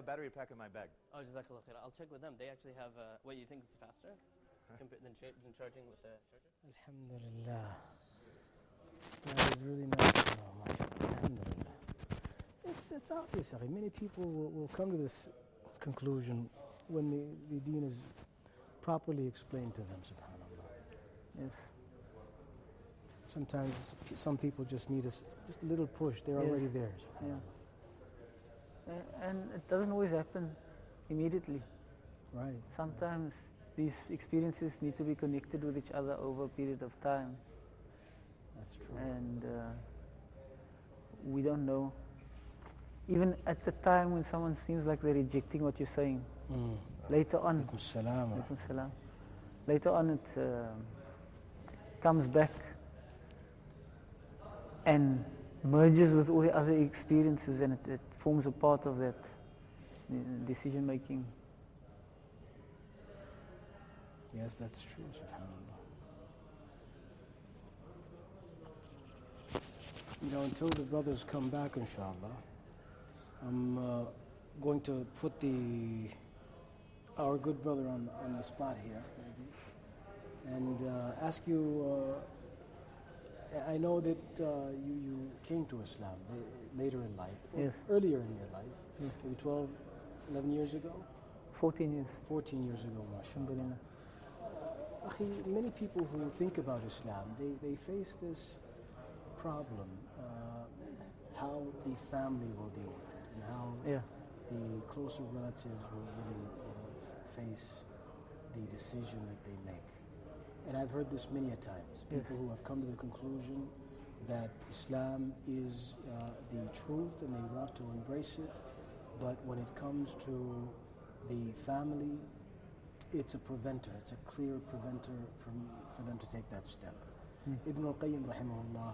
battery pack in my bag. Oh, Jazakallah khair. I'll check with them. They actually have, what, you think it's faster than charging with a charger? Alhamdulillah. That is really nice. Oh, mashallah. Alhamdulillah. It's obvious, akhi. Many people will come to this conclusion when the deen is properly explained to them, subhanAllah. Yes. Sometimes some people just need just a little push. They're already there. Yeah. And it doesn't always happen immediately. Right. Sometimes these experiences need to be connected with each other over a period of time. That's true. And we don't know. Even at the time when someone seems like they're rejecting what you're saying, later on, later on it comes back and merges with all the other experiences, and it forms a part of that decision making. Yes, that's true, subhanAllah. You know, until the brothers come back, inshallah, I'm going to put our good brother on the spot here, maybe, and ask you. I know that you came to Islam later in life, yes. Earlier in your life, maybe 12, 11 years ago? 14 years. 14 years ago, mashallah. Akhi, many people who think about Islam, they face this problem, how the family will deal with it, and how the closer relatives will really face the decision that they make. And I've heard this many a times. People who have come to the conclusion that Islam is the truth and they want to embrace it, but when it comes to the family, it's a preventer. It's a clear preventer for them to take that step. Ibn al-Qayyim rahimahullah,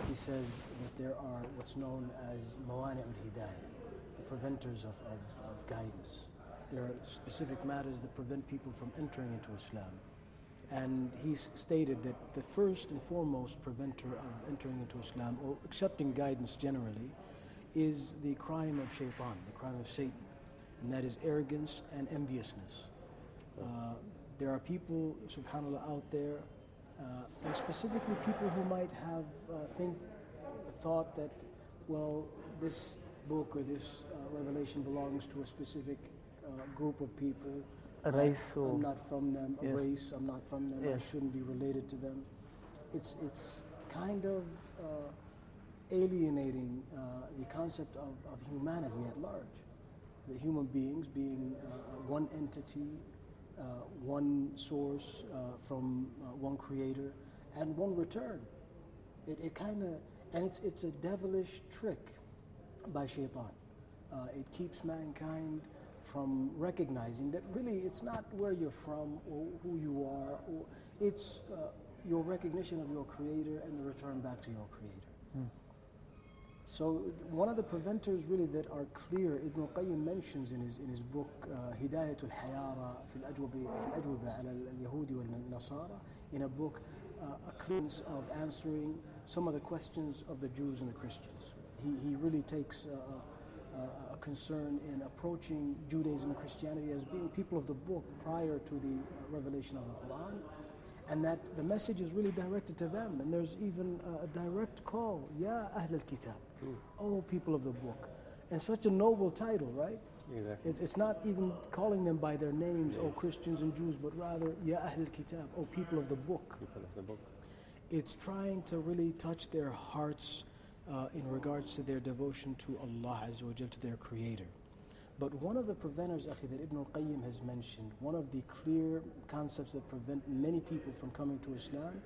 he says that there are what's known as mawani' al-hidayah, the preventers of guidance. There are specific matters that prevent people from entering into Islam. And he's stated that the first and foremost preventer of entering into Islam or accepting guidance generally is the crime of shaitan, the crime of Satan, and that is arrogance and enviousness. There are people, subhanAllah, out there, and specifically people who might have thought that, well, this book or this revelation belongs to a specific group of people. A race, or I'm not from them. A race, I'm not from them. I shouldn't be related to them. It's kind of alienating the concept of humanity at large. The human beings being one entity, one source from one creator, and one return. It kind of, and it's a devilish trick by shaitan. It keeps mankind from recognizing that really it's not where you're from or who you are, or it's your recognition of your creator and the return back to your creator. So one of the preventers really that are clear, Ibn al-Qayyim mentions in his book Hidayatul Hayara fi al-Ajwaba ala al-Yahudi wal-Nasara, in a book a clearance of answering some of the questions of the Jews and the Christians. He really takes a concern in approaching Judaism and Christianity as being people of the book prior to the revelation of the Quran, and that the message is really directed to them. And there's even a direct call, Ya Ahl al-Kitab, oh people of the book. And such a noble title, right? Exactly. It's not even calling them by their names, oh Christians and Jews, but rather, Ya Ahl al-Kitab, oh people of the book. People of the book. It's trying to really touch their hearts in regards to their devotion to Allah Azza wa Jal, to their Creator. But one of the preventers, akhi, that Ibn al-Qayyim has mentioned, one of the clear concepts that prevent many people from coming to Islam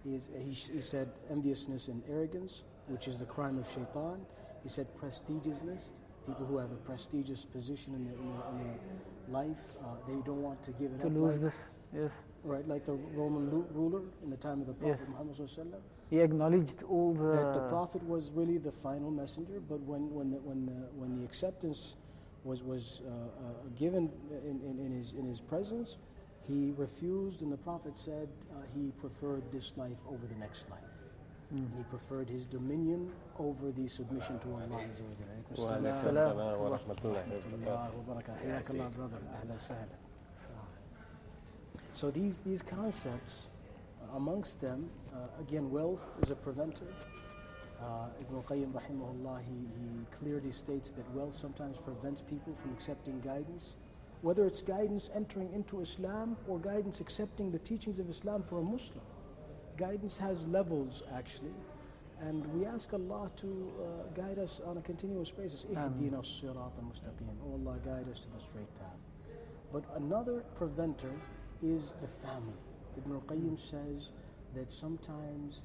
is, he said, enviousness and arrogance, which is the crime of shaitan. He said prestigiousness, people who have a prestigious position in their life, they don't want to give it to up. lose this, yes. Right, like the Roman ruler in the time of the Prophet Muhammad sallallahu alaihi wasallam. He acknowledged all that the Prophet was really the final messenger, but when the acceptance was given in his presence, he refused, and the Prophet said he preferred this life over the next life. And he preferred his dominion over the submission to Allah Azza wa Jalla. Alaykum وعليكم assalam. السلام ورحمة الله Rahmatullah وبركاته. wa barakatuh. Hayakallah, brother. Ahlan sahlan. So these concepts, amongst them, again, wealth is a preventer. Ibn al-Qayyim rahimahullah, he clearly states that wealth sometimes prevents people from accepting guidance, whether it's guidance entering into Islam or guidance accepting the teachings of Islam for a Muslim. Guidance has levels, actually, and we ask Allah to guide us on a continuous basis. Ihdina as-sirata mustaqim. Oh Allah, guide us to the straight path. But another preventer is the family. Ibn al-Qayyim says that sometimes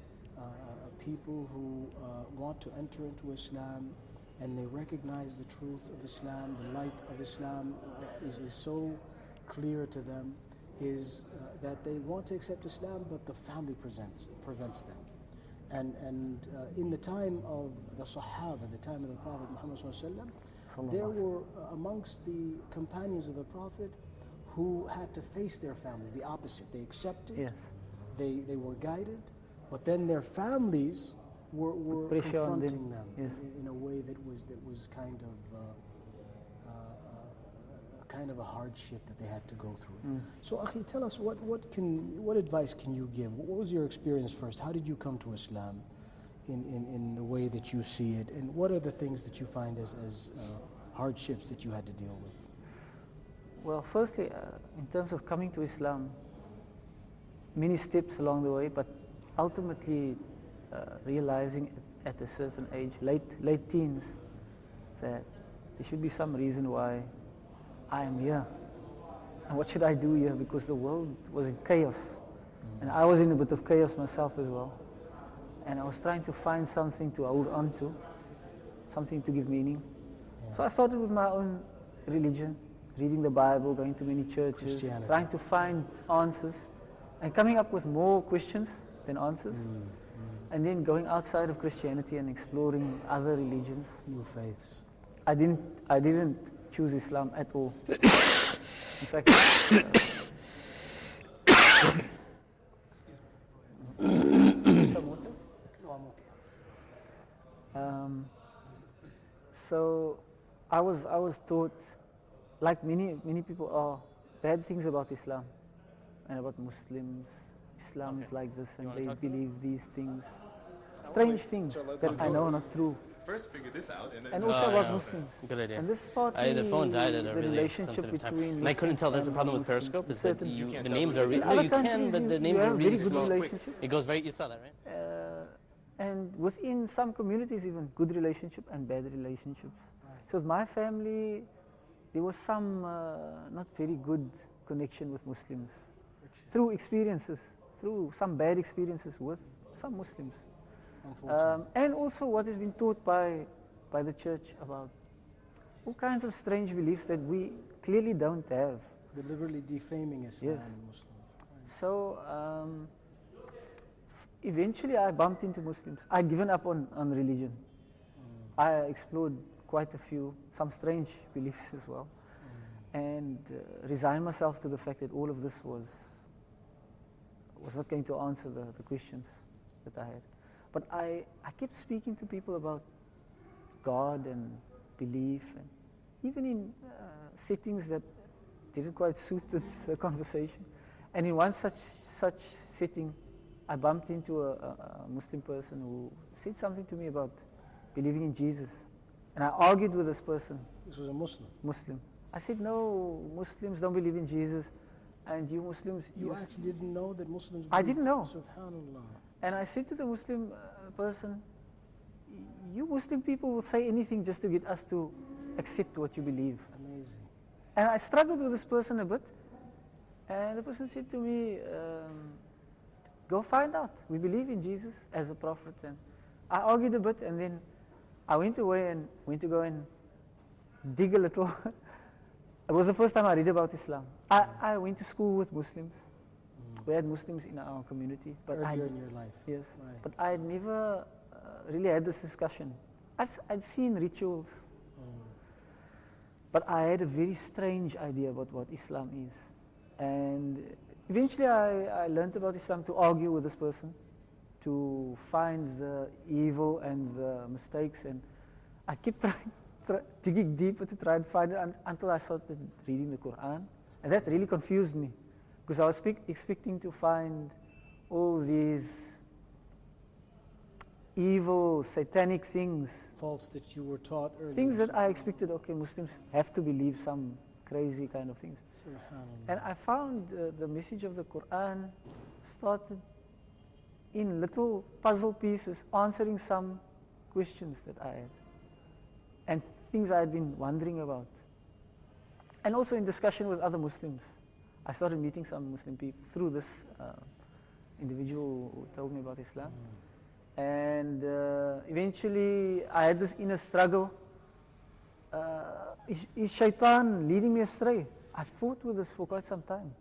people who want to enter into Islam and they recognize the truth of Islam, the light of Islam is so clear to them, is that they want to accept Islam, but the family prevents them. And in the time of the Sahaba, the time of the Prophet Muhammad ﷺ, there were amongst the companions of the Prophet who had to face their families, the opposite. They accepted, Yes. they were guided, but then their families were Pressure on confronting them. them Yes. in a way that was kind of a hardship that they had to go through. So, Akhi, tell us what advice can you give? What was your experience first? How did you come to Islam in the way that you see it? And what are the things that you find as hardships that you had to deal with? Well, firstly, in terms of coming to Islam, many steps along the way, but ultimately realizing at a certain age, late teens, that there should be some reason why I am here. And what should I do here? Because the world was in chaos. And I was in a bit of chaos myself as well. And I was trying to find something to hold on to, something to give meaning. So I started with my own religion, reading the Bible, going to many churches, trying to find answers, and coming up with more questions than answers. And then going outside of Christianity and exploring other religions. New faiths. I didn't choose Islam at all. In fact, some water? No, I'm okay. So I was taught, like many people are, bad things about Islam and about Muslims. Islam is like this, and they believe these things, strange things that I know are not true. First figure this out And also about Muslims. Good idea. And this is partly The phone died at a the really relationship sensitive time. between And I couldn't tell, that's the problem with Muslims Periscope, and is that certain the names are really, In other you can, countries, but the you names are have really very good small. relationship. It goes very, you saw that, right? And within some communities, even good relationship and bad relationships. So with my family, there was some not very good connection with Muslims through experiences, through some bad experiences with some Muslims. And also what has been taught by the church about all kinds of strange beliefs that we clearly don't have. Deliberately defaming Islam Yes. and Muslims. So eventually I bumped into Muslims. I'd given up on religion. I explored quite a few, some strange beliefs as well, and resigned myself to the fact that all of this was not going to answer the questions that I had. But I kept speaking to people about God and belief, and even in settings that didn't quite suit the conversation. And in one such setting, I bumped into a Muslim person who said something to me about believing in Jesus. And I argued with this person. This was a Muslim. Muslim. I said, no, Muslims don't believe in Jesus, and you Muslims... You actually didn't know that Muslims I didn't know. Subhanallah. And I said to the Muslim person, you Muslim people will say anything just to get us to accept what you believe. Amazing. And I struggled with this person a bit, and the person said to me, go find out. We believe in Jesus as a prophet. And I argued a bit, and then I went away and went to go and dig a little. It was the first time I read about Islam. I went to school with Muslims. We had Muslims in our community. But Earlier in your life. Yes. Right. But I had never really had this discussion. I'd seen rituals. But I had a very strange idea about what Islam is. And eventually I learned about Islam to argue with this person. to find the evil and the mistakes, and I kept digging deeper to try and find it until I started reading the Quran, and that really confused me, because I was expecting to find all these evil, satanic things. Faults that you were taught earlier. Things that I expected, okay, Muslims have to believe some crazy kind of things. Subhanallah. And I found the message of the Quran started in little puzzle pieces, answering some questions that I had, and things I had been wondering about. And also in discussion with other Muslims. I started meeting some Muslim people through this individual who told me about Islam. And eventually I had this inner struggle. Is shaitan leading me astray? I fought with this for quite some time.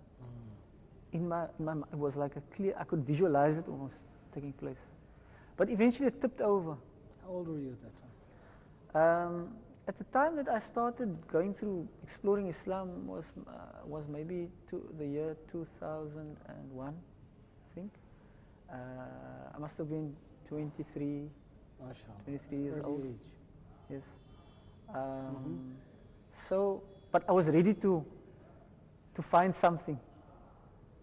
In my it was like a clear, I could visualize it almost taking place. But eventually it tipped over. How old were you at that time? At the time that I started going through exploring Islam was maybe the year 2001, I think. I must have been 23 years Early old. age. Yes. So, but I was ready to find something.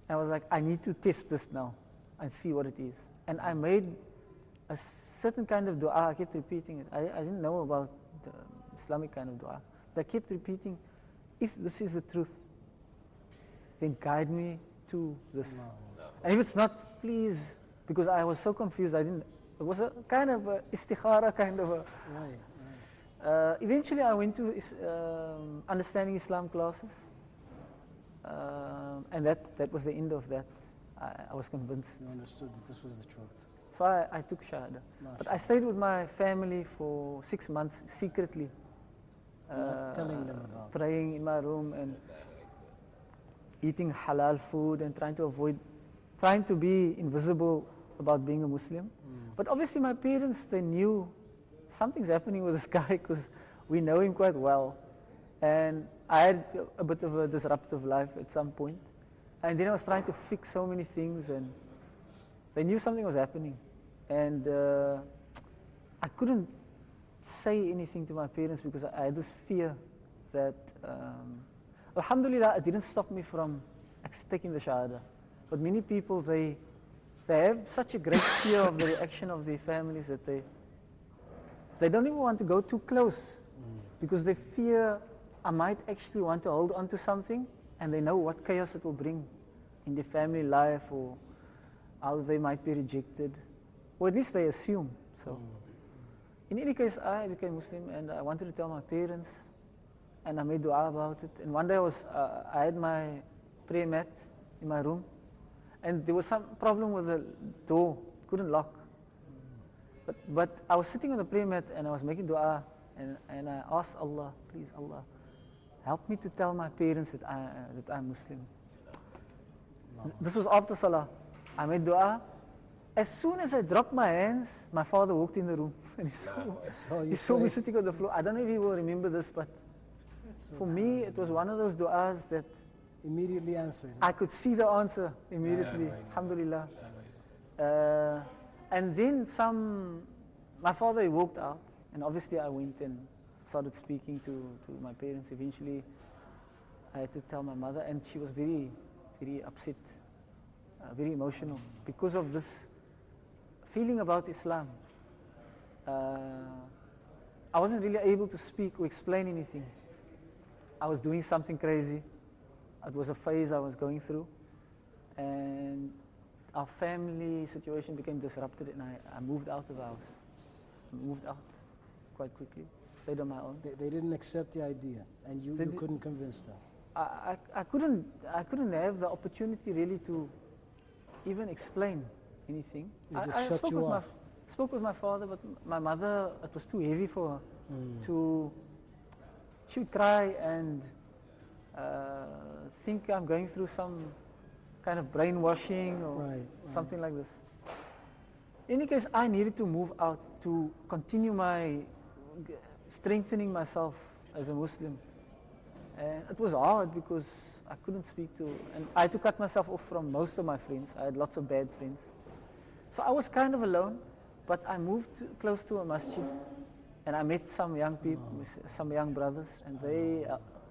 I was like, I need to test this now and see what it is. And I made a certain kind of dua. I kept repeating it. I didn't know about the Islamic kind of dua. But I kept repeating, if this is the truth, then guide me to this. And if it's not, please, because I was so confused, it was a kind of a istikhara kind of a. Right. Eventually I went to understanding Islam classes. And that was the end of that. I was convinced. You understood that this was the truth. So I took Shahada. But I stayed with my family for 6 months secretly. Not telling them about it. Praying in my room and eating halal food and trying to be invisible about being a Muslim. But obviously my parents, they knew something's happening with this guy because we know him quite well. And I had a bit of a disruptive life at some point. And then I was trying to fix so many things, and they knew something was happening. And I couldn't say anything to my parents because I had this fear that, alhamdulillah, it didn't stop me from taking the Shahada. But many people, they have such a great fear of the reaction of their families that they don't even want to go too close because they fear I might actually want to hold on to something, and they know what chaos it will bring in their family life, or how they might be rejected, or at least they assume. So, in any case, I became Muslim, and I wanted to tell my parents, and I made dua about it. And one day I had my prayer mat in my room, and there was some problem with the door, it couldn't lock. But I was sitting on the prayer mat, and I was making dua, and I asked Allah, please Allah, help me to tell my parents that I'm Muslim. This was after Salah. I made dua. As soon as I dropped my hands, my father walked in the room and he saw me sitting on the floor. I don't know if he will remember this, but for me it was one of those duas that immediately answered. I could see the answer immediately. Alhamdulillah. And then my father, he walked out, and obviously I went and started speaking to my parents. Eventually I had to tell my mother, and she was very, very upset, very emotional because of this feeling about Islam. I wasn't really able to speak or explain anything. I was doing something crazy. It was a phase I was going through, and our family situation became disrupted, and I moved out of the house. I moved out quite quickly, stayed on my own. They didn't accept the idea, and you couldn't convince them. I couldn't have the opportunity really to even explain anything. They just shut you off. Spoke with my father, but my mother, it was too heavy for her. She would cry and think I'm going through some kind of brainwashing or something like this. In any case, I needed to move out to continue my strengthening myself as a Muslim. And it was hard because I couldn't speak to, and I had to cut myself off from most of my friends. I had lots of bad friends. So I was kind of alone, but I moved close to a masjid, and I met some young people, some young brothers, and they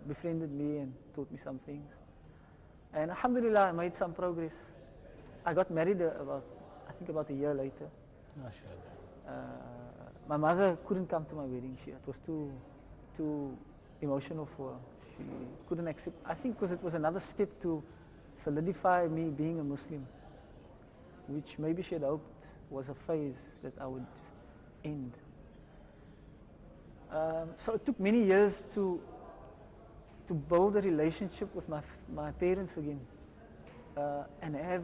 befriended me and taught me some things. And alhamdulillah, I made some progress. I got married I think about a year later. My mother couldn't come to my wedding. It was too emotional for her. She couldn't accept. I think because it was another step to solidify me being a Muslim, which maybe she had hoped was a phase that I would just end. So it took many years to build a relationship with my parents again, and have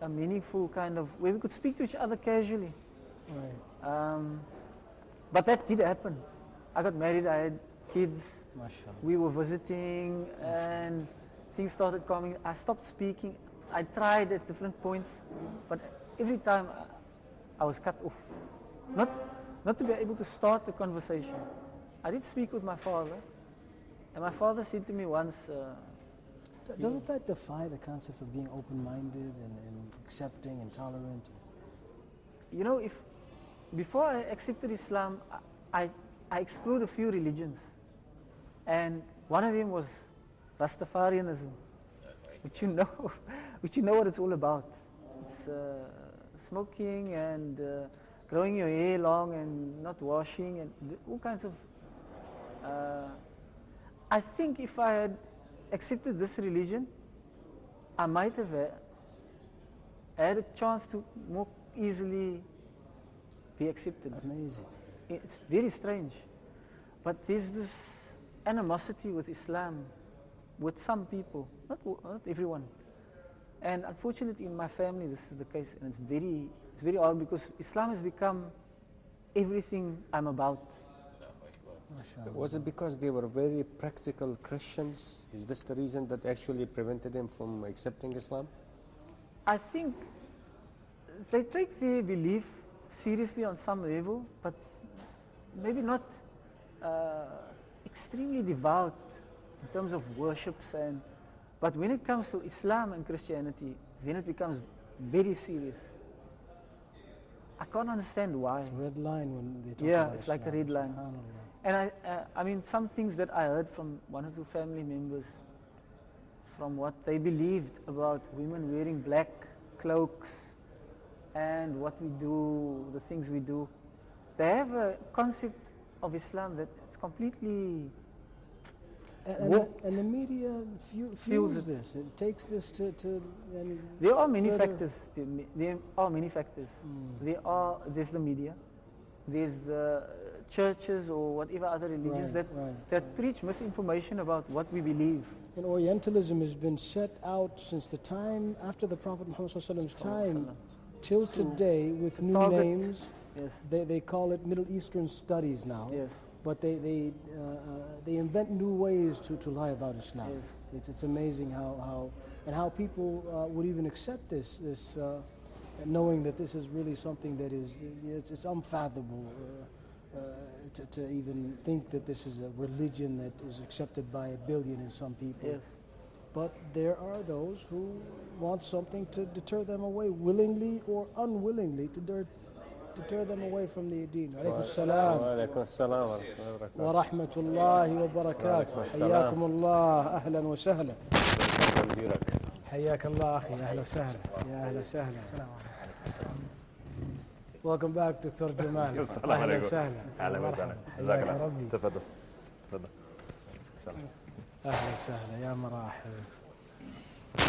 a meaningful kind of, where we could speak to each other casually. Right. But that did happen. I got married, I had kids, MashaAllah. we were visiting, and things started coming. I stopped speaking. I tried at different points, but every time I was cut off. Not to be able to start the conversation. I did speak with my father, and my father said to me once, Doesn't that defy the concept of being open-minded and accepting and tolerant? you know, before I accepted Islam, I explored a few religions, and one of them was Rastafarianism, which you know what it's all about. It's smoking and growing your hair long and not washing and all kinds of. I think if I had accepted this religion, I might have had a chance to more easily be accepted. Amazing. It's very strange. But there's this animosity with Islam, with some people, not everyone. And unfortunately in my family this is the case, and it's very odd because Islam has become everything I'm about. Was it because they were very practical Christians? Is this the reason that actually prevented them from accepting Islam? I think they take their belief seriously on some level, but maybe not extremely devout in terms of worships. But when it comes to Islam and Christianity, then it becomes very serious. I can't understand why. It's a red line when they talk Yeah, about it's like a Islam, red line. subhanallah. And I mean, some things that I heard from one or two family members, from what they believed about women wearing black cloaks and what we do, the things we do, they have a concept of Islam that it's completely And the media fuels this. It takes this to and there are many further- factors. There are many factors. There's the media, there's the churches or whatever other religions Right, right, that preach misinformation about what we believe. And Orientalism has been set out since the time after the Prophet Muhammad's time till today with new target- names. Yes. They call it Middle Eastern studies now. Yes. But they invent new ways to lie about Islam. Yes. It's amazing how people would even accept this knowing that this is really something that is it's unfathomable to even think that this is a religion that is accepted by 1 billion in some people. Yes. But there are those who want something to deter them away, willingly or unwillingly, to deter them away from the deen. Alaykum salam. وعليكم السلام ورحمة الله وبركاته. ورحمة الله وبركاته. وعليكم السلام. حياكم الله أهلا وسهلا. تنزيلك. حياك الله أخي أهلا وسهلا. يا أهلا وسهلا. Welcome back Dr. Jamal. أهلا وسهلا. اهلا وسهلا حياك جزاك الله ربي. تفضل تفضل أهلا وسهلا يا مراحل.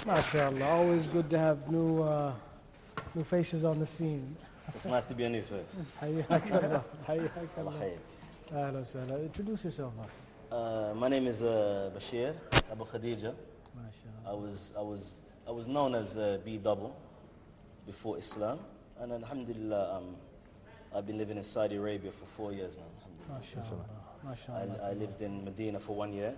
ما شاء الله. Always good to have new faces on the scene. It's nice to be a new face. حياك الله. حياك الله الله. يحييك. أهلا وسهلا. Introduce yourself. My name is Bashir Abu Khadija. ما شاء الله. I was known as B Double before Islam, and alhamdulillah, I've been living in Saudi Arabia for 4 years now. ما شاء الله. ما شاء الله. I lived in Medina for 1 year,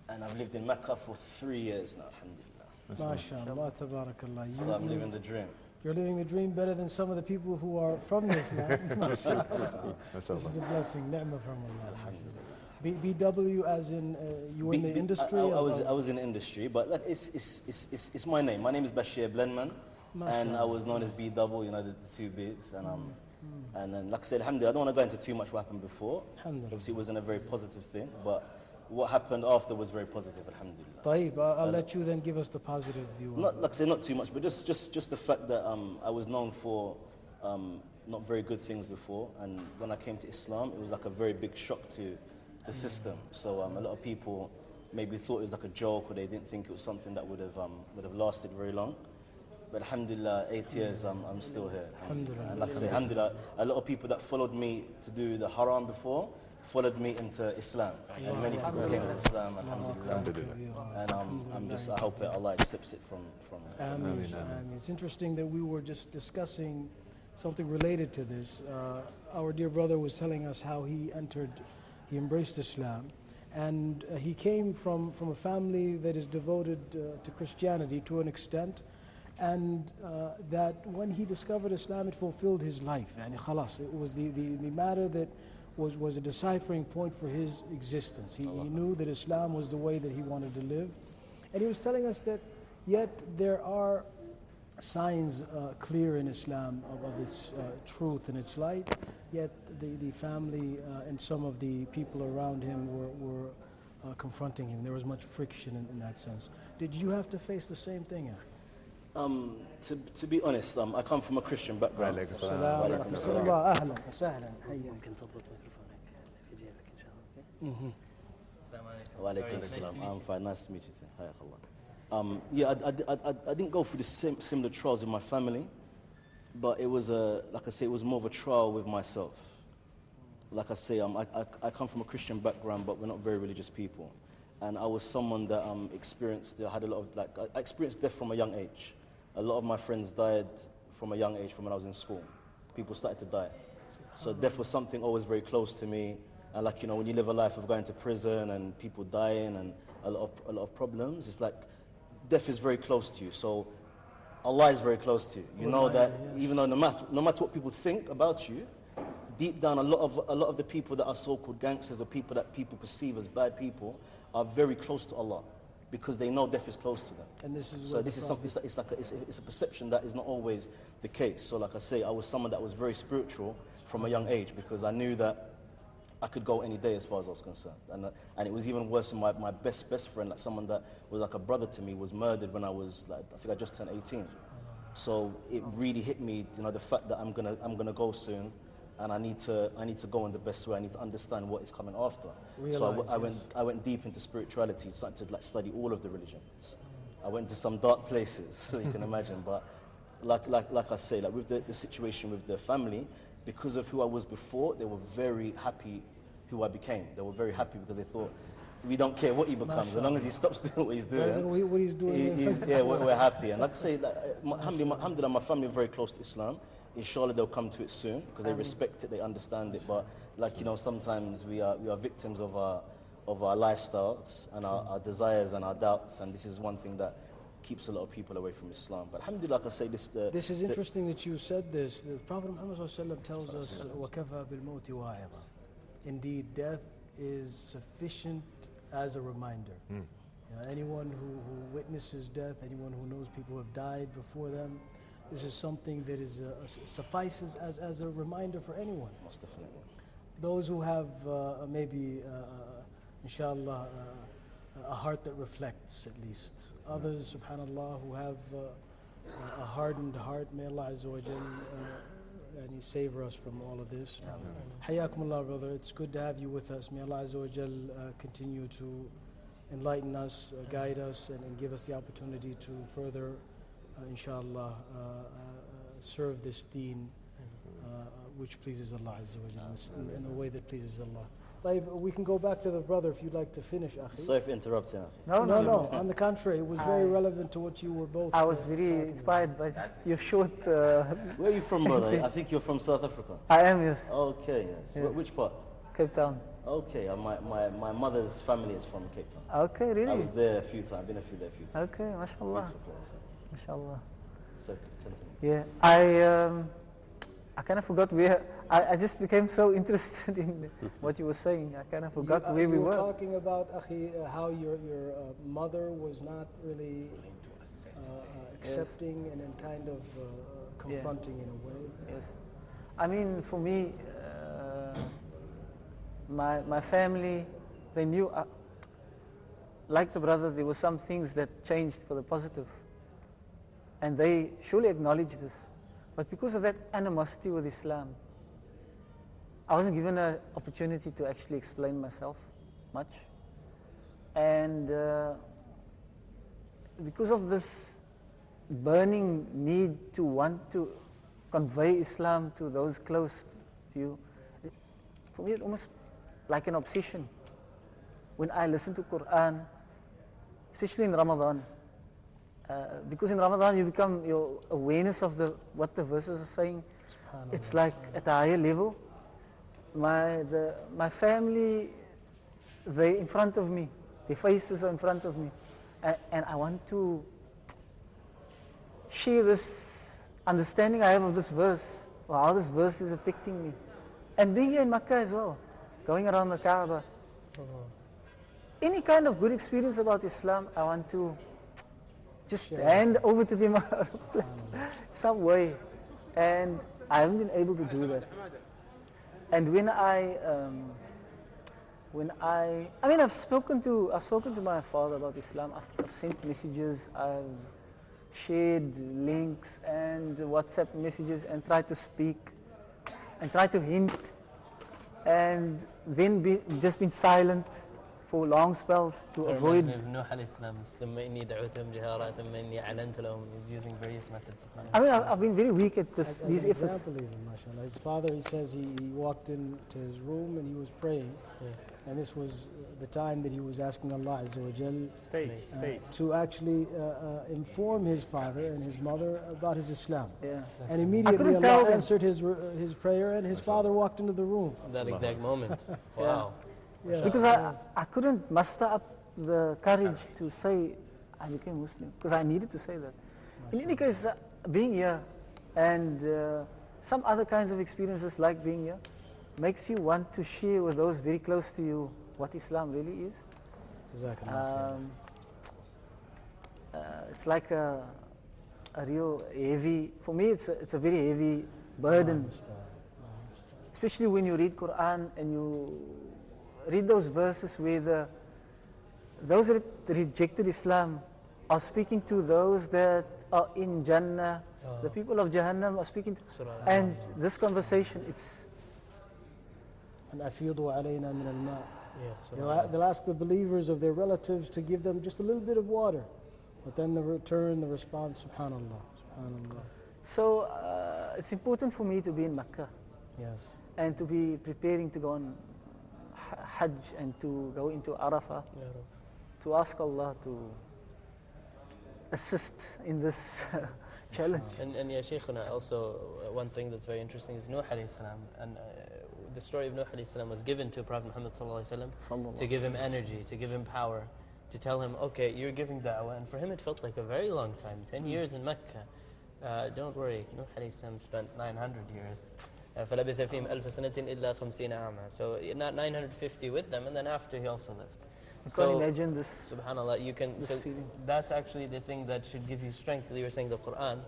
and I've lived in Mecca for 3 years now. Alhamdulillah. ما شاء الله. تبارك الله. So I'm living the dream. You're living the dream better than some of the people who are from this land. This is a blessing, ni'mah from Allah. BW as in you were in the industry? I was in the industry, but it's my name. My name is Bashir Blenman. and I was known as B double, you know, the two B's, and then, like I said, alhamdulillah, I don't want to go into too much what happened before. Obviously, it wasn't a very positive thing, but what happened after was very positive, alhamdulillah. طيب, I'll let you then give us the positive view. Not, like I say, not too much, but just the fact that I was known for not very good things before, and when I came to Islam, it was like a very big shock to the system. So a lot of people maybe thought it was like a joke, or they didn't think it was something that would have lasted very long. But alhamdulillah, 8 years, I'm still here. Alhamdulillah. And like I say, alhamdulillah, a lot of people that followed me to do the haram before followed me into Islam. And many people came to Islam, alhamdulillah. And I hope that Allah accepts it from Ameen. It's interesting that we were just discussing something related to this. Our dear brother was telling us how he embraced Islam, and he came from a family that is devoted to Christianity to an extent, and that when he discovered Islam, it fulfilled his life. And khalas, it was the matter that was a deciphering point for his existence. He knew that Islam was the way that he wanted to live. And he was telling us that yet there are signs clear in Islam of its truth and its light, yet the family and some of the people around him were confronting him. There was much friction in that sense. Did you have to face the same thing? To be honest, I come from a Christian background. Walaikum assalam. I'm fine. Nice to meet you too. Hayakallah. Yeah, I didn't go through the similar trials with my family, but it was like I say, it was more of a trial with myself. Like I say, I come from a Christian background, but we're not very religious people, and I was someone that I experienced death from a young age. A lot of my friends died from a young age, from when I was in school. People started to die, so death was something always very close to me. And like, you know, when you live a life of going to prison and people dying and a lot of problems, it's like death is very close to you. So Allah is very close to you. You know that even though no matter what people think about you, deep down a lot of the people that are so-called gangsters, or people that people perceive as bad people, are very close to Allah because they know death is close to them. And this is something. It's a perception that is not always the case. So like I say, I was someone that was very spiritual from a young age because I knew that I could go any day as far as I was concerned. And it was even worse than my best friend, like someone that was like a brother to me, was murdered when I was like, I think I just turned 18. So it really hit me, you know, the fact that I'm gonna go soon, and I need to go in the best way. I need to understand what is coming after. I went deep into spirituality, started to like study all of the religions. I went to some dark places, so you can imagine. But like I say, like with the situation with the family, because of who I was before, they were very happy who I became. They were very happy because they thought, we don't care what he becomes, as long as he stops doing what he's doing. What he's doing. We're happy. And like I say, like, alhamdulillah, my family are very close to Islam. Inshallah, they'll come to it soon because they respect it, they understand it. But like, you know, sometimes we are victims of our lifestyles and our desires and our doubts, and this is one thing that keeps a lot of people away from Islam. But alhamdulillah, like I say, this is interesting that you said this. The Prophet Muhammad tells us, وَكَفَى بِالْمَوْتِ وَاعِظًا. Indeed, death is sufficient as a reminder. You know, anyone who witnesses death, anyone who knows people who have died before them, this is something that suffices as a reminder for anyone. Most definitely. Those who have maybe, inshallah, a heart that reflects at least. Others, subhanallah, who have a hardened heart, may Allah Azza wa Jal and He savor us from all of this. Hayyakumullah, brother. It's good to have you with us. May Allah Azza wa Jal continue to enlighten us, guide us, and give us the opportunity to further, inshallah, serve this deen which pleases Allah Azza wa Jal in the way that pleases Allah. We can go back to the brother if you'd like to finish, Akhi. Sorry for interrupting. No. On the contrary, it was very relevant to what you were both. I was very inspired by just your short. Where are you from, brother? I think you're from South Africa. I am, yes. Okay, yes. Which part? Cape Town. Okay, my mother's family is from Cape Town. Okay, really? I was there a few times. I've been there a few times. Okay, mashallah. Beautiful place. Mashallah. So continue. Yeah, I kind of forgot where. I just became so interested in what you were saying. I kind of forgot where we were. You were talking about, Akhi, how your mother was not really accepting and then kind of confronting in a way. Yes. I mean, for me, my family, they knew, like the brother, there were some things that changed for the positive. And they surely acknowledged this. But because of that animosity with Islam, I wasn't given an opportunity to actually explain myself much. And because of this burning need to want to convey Islam to those close to you, for me it's almost like an obsession. When I listen to Quran, especially in Ramadan, because in Ramadan you become, your awareness of what the verses are saying, it's like at a higher level. My family, they're in front of me, their faces are in front of me, and I want to share this understanding I have of this verse, or how this verse is affecting me. And being here in Makkah as well, going around the Kaaba, any kind of good experience about Islam, I want to just hand over to them some way. And I haven't been able to do that. And when I've spoken to my father about Islam. I've sent messages, I've shared links and WhatsApp messages and tried to speak and tried to hint, and then just been silent for long spells to avoid. Using various methods. I mean, I've been very weak at these efforts. Example even, mashallah. His father, he says he walked into his room and he was praying. And this was the time that he was asking Allah Azza wa Jal to actually inform his father and his mother about his Islam. Yeah. And immediately Allah answered his prayer and his father walked into the room. That exact moment. Wow. Yeah. Because I couldn't muster up the courage to say I became Muslim, because I needed to say that. In any case, being here and some other kinds of experiences like being here makes you want to share with those very close to you what Islam really is. It's like a real heavy, for me it's a very heavy burden. Especially when you read Quran and you read those verses where those that rejected Islam are speaking to those that are in Jannah, the people of Jahannam are speaking to, and this conversation, it's And afidu alayna min al-ma'. They'll ask the believers of their relatives to give them just a little bit of water, but then the response, subhanallah, subhanallah. So it's important for me to be in Makkah. Yes. And to be preparing to go on Hajj and to go into Arafah, to ask Allah to assist in this challenge. And ya Shaykhuna, also one thing that's very interesting is Nuh alayhi salam. And the story of Nuh alayhi salam was given to Prophet Muhammad sallallahu alayhi wasallam to give him energy, to give him power, to tell him, okay, you're giving da'wah. And for him it felt like a very long time, 10 years in Mecca. Don't worry, Nuh alayhi salam spent 900 years. فَلَبِثَ فِيهِمْ أَلْفَ سَنَةٍ إِلَّا 50 عَامًا. So not 950 with them, and then after he also lived. You can't imagine this. Subhanallah, you can. So that's actually the thing that should give you strength. You were saying the Quran.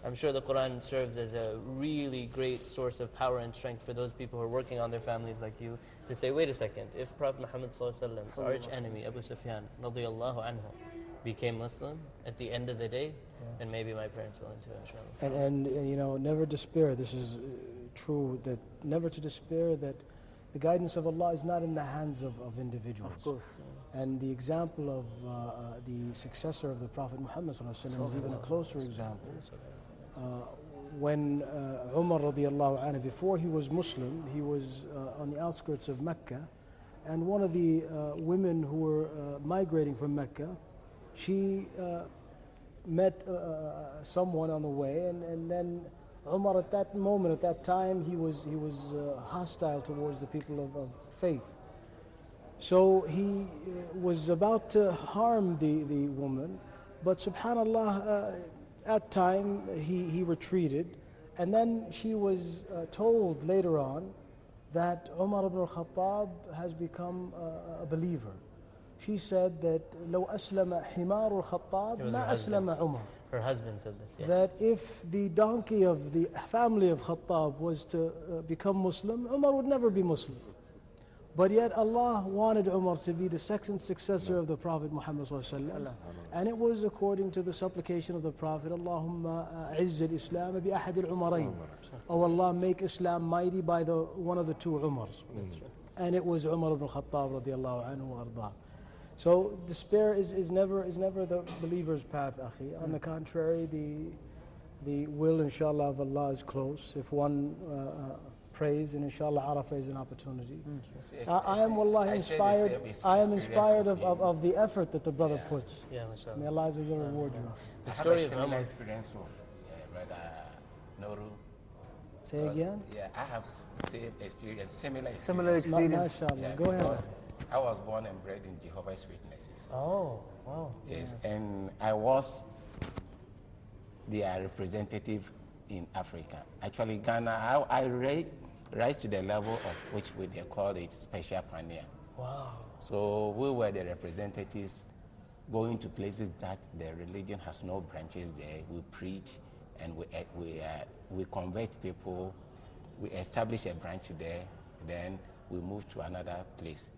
I'm sure the Quran serves as a really great source of power and strength for those people who are working on their families like you, to say, wait a second, if Prophet Muhammad's arch enemy, Abu Sufyan, radiyallahu anhu, became Muslim at the end of the day, then maybe my parents will too, inshallah. And you know, never despair. This is true, that never to despair, that the guidance of Allah is not in the hands of individuals. Of course. And the example of the successor of the Prophet Muhammad is even a closer example. When Umar radiallahu anhu, before he was Muslim, he was on the outskirts of Mecca, and one of the women who were migrating from Mecca, she met someone on the way, and then Umar at that moment, at that time, he was hostile towards the people of faith. So he was about to harm the woman, but subhanallah, at time he retreated, and then she was told later on that Umar ibn al-Khattab has become a believer. She said that لو أسلم حمار الخطاب ما أسلم عمر. Her husband said this, yeah. that if the donkey of the family of Khattab was to become Muslim, Umar would never be Muslim. But yet Allah wanted Umar to be the second successor of the Prophet Muhammad ﷺ, and it was according to the supplication of the Prophet, Allahumma izz al-Islam bi ahad al-Umarayn. Oh Allah, make Islam mighty by one of the two Umars. And it was Umar ibn Khattab radiallahu anhu arda. So despair is never the believer's path, akhi. On the contrary, the will, inshallah, of Allah is close. If one prays, and inshallah Arafah is an opportunity. I am wallahi inspired. I am inspired of the effort that the brother puts. Yeah, mashallah. May Allah Azza wa Jalla reward you. The story of similar Umar. experience with Brother Noru. Say again? Yeah, I have same experience, similar experience. Similar experience. MashaAllah. Yeah, Go ahead. because I was born and bred in Jehovah's Witnesses. Oh, wow. Yes, and I was their representative in Africa. Actually, Ghana, I rise to the level of which they call it special pioneer. Wow. So we were the representatives going to places that the religion has no branches there. We preach and we convert people. We establish a branch there, then we move to another place.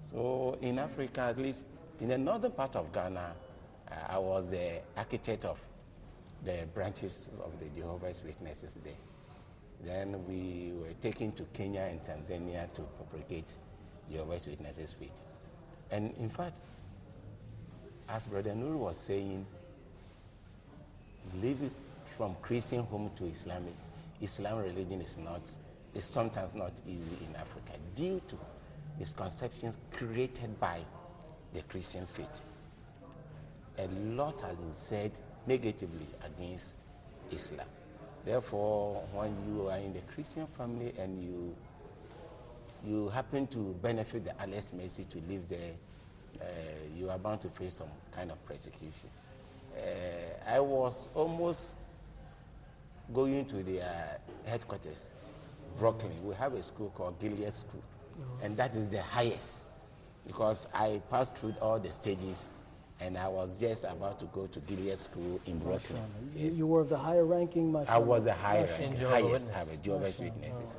So in Africa, at least in the northern part of Ghana, I was the architect of the branches of the Jehovah's Witnesses there. Then we were taken to Kenya and Tanzania to propagate Jehovah's Witnesses faith. And in fact, as Brother Nur was saying, living from Christian home to Islam religion is sometimes not easy in Africa due to misconceptions created by the Christian faith. A lot has been said negatively against Islam. Therefore, when you are in the Christian family and you happen to benefit the Allah's mercy to live there, you are bound to face some kind of persecution. I was almost going to the headquarters, Brooklyn. We have a school called Gilead School, and that is the highest because I passed through all the stages and I was just about to go to Gilead School in Brooklyn. Yes. You were of the higher ranking, mashallah. I was the highest Witness. Jehovah's Witnesses.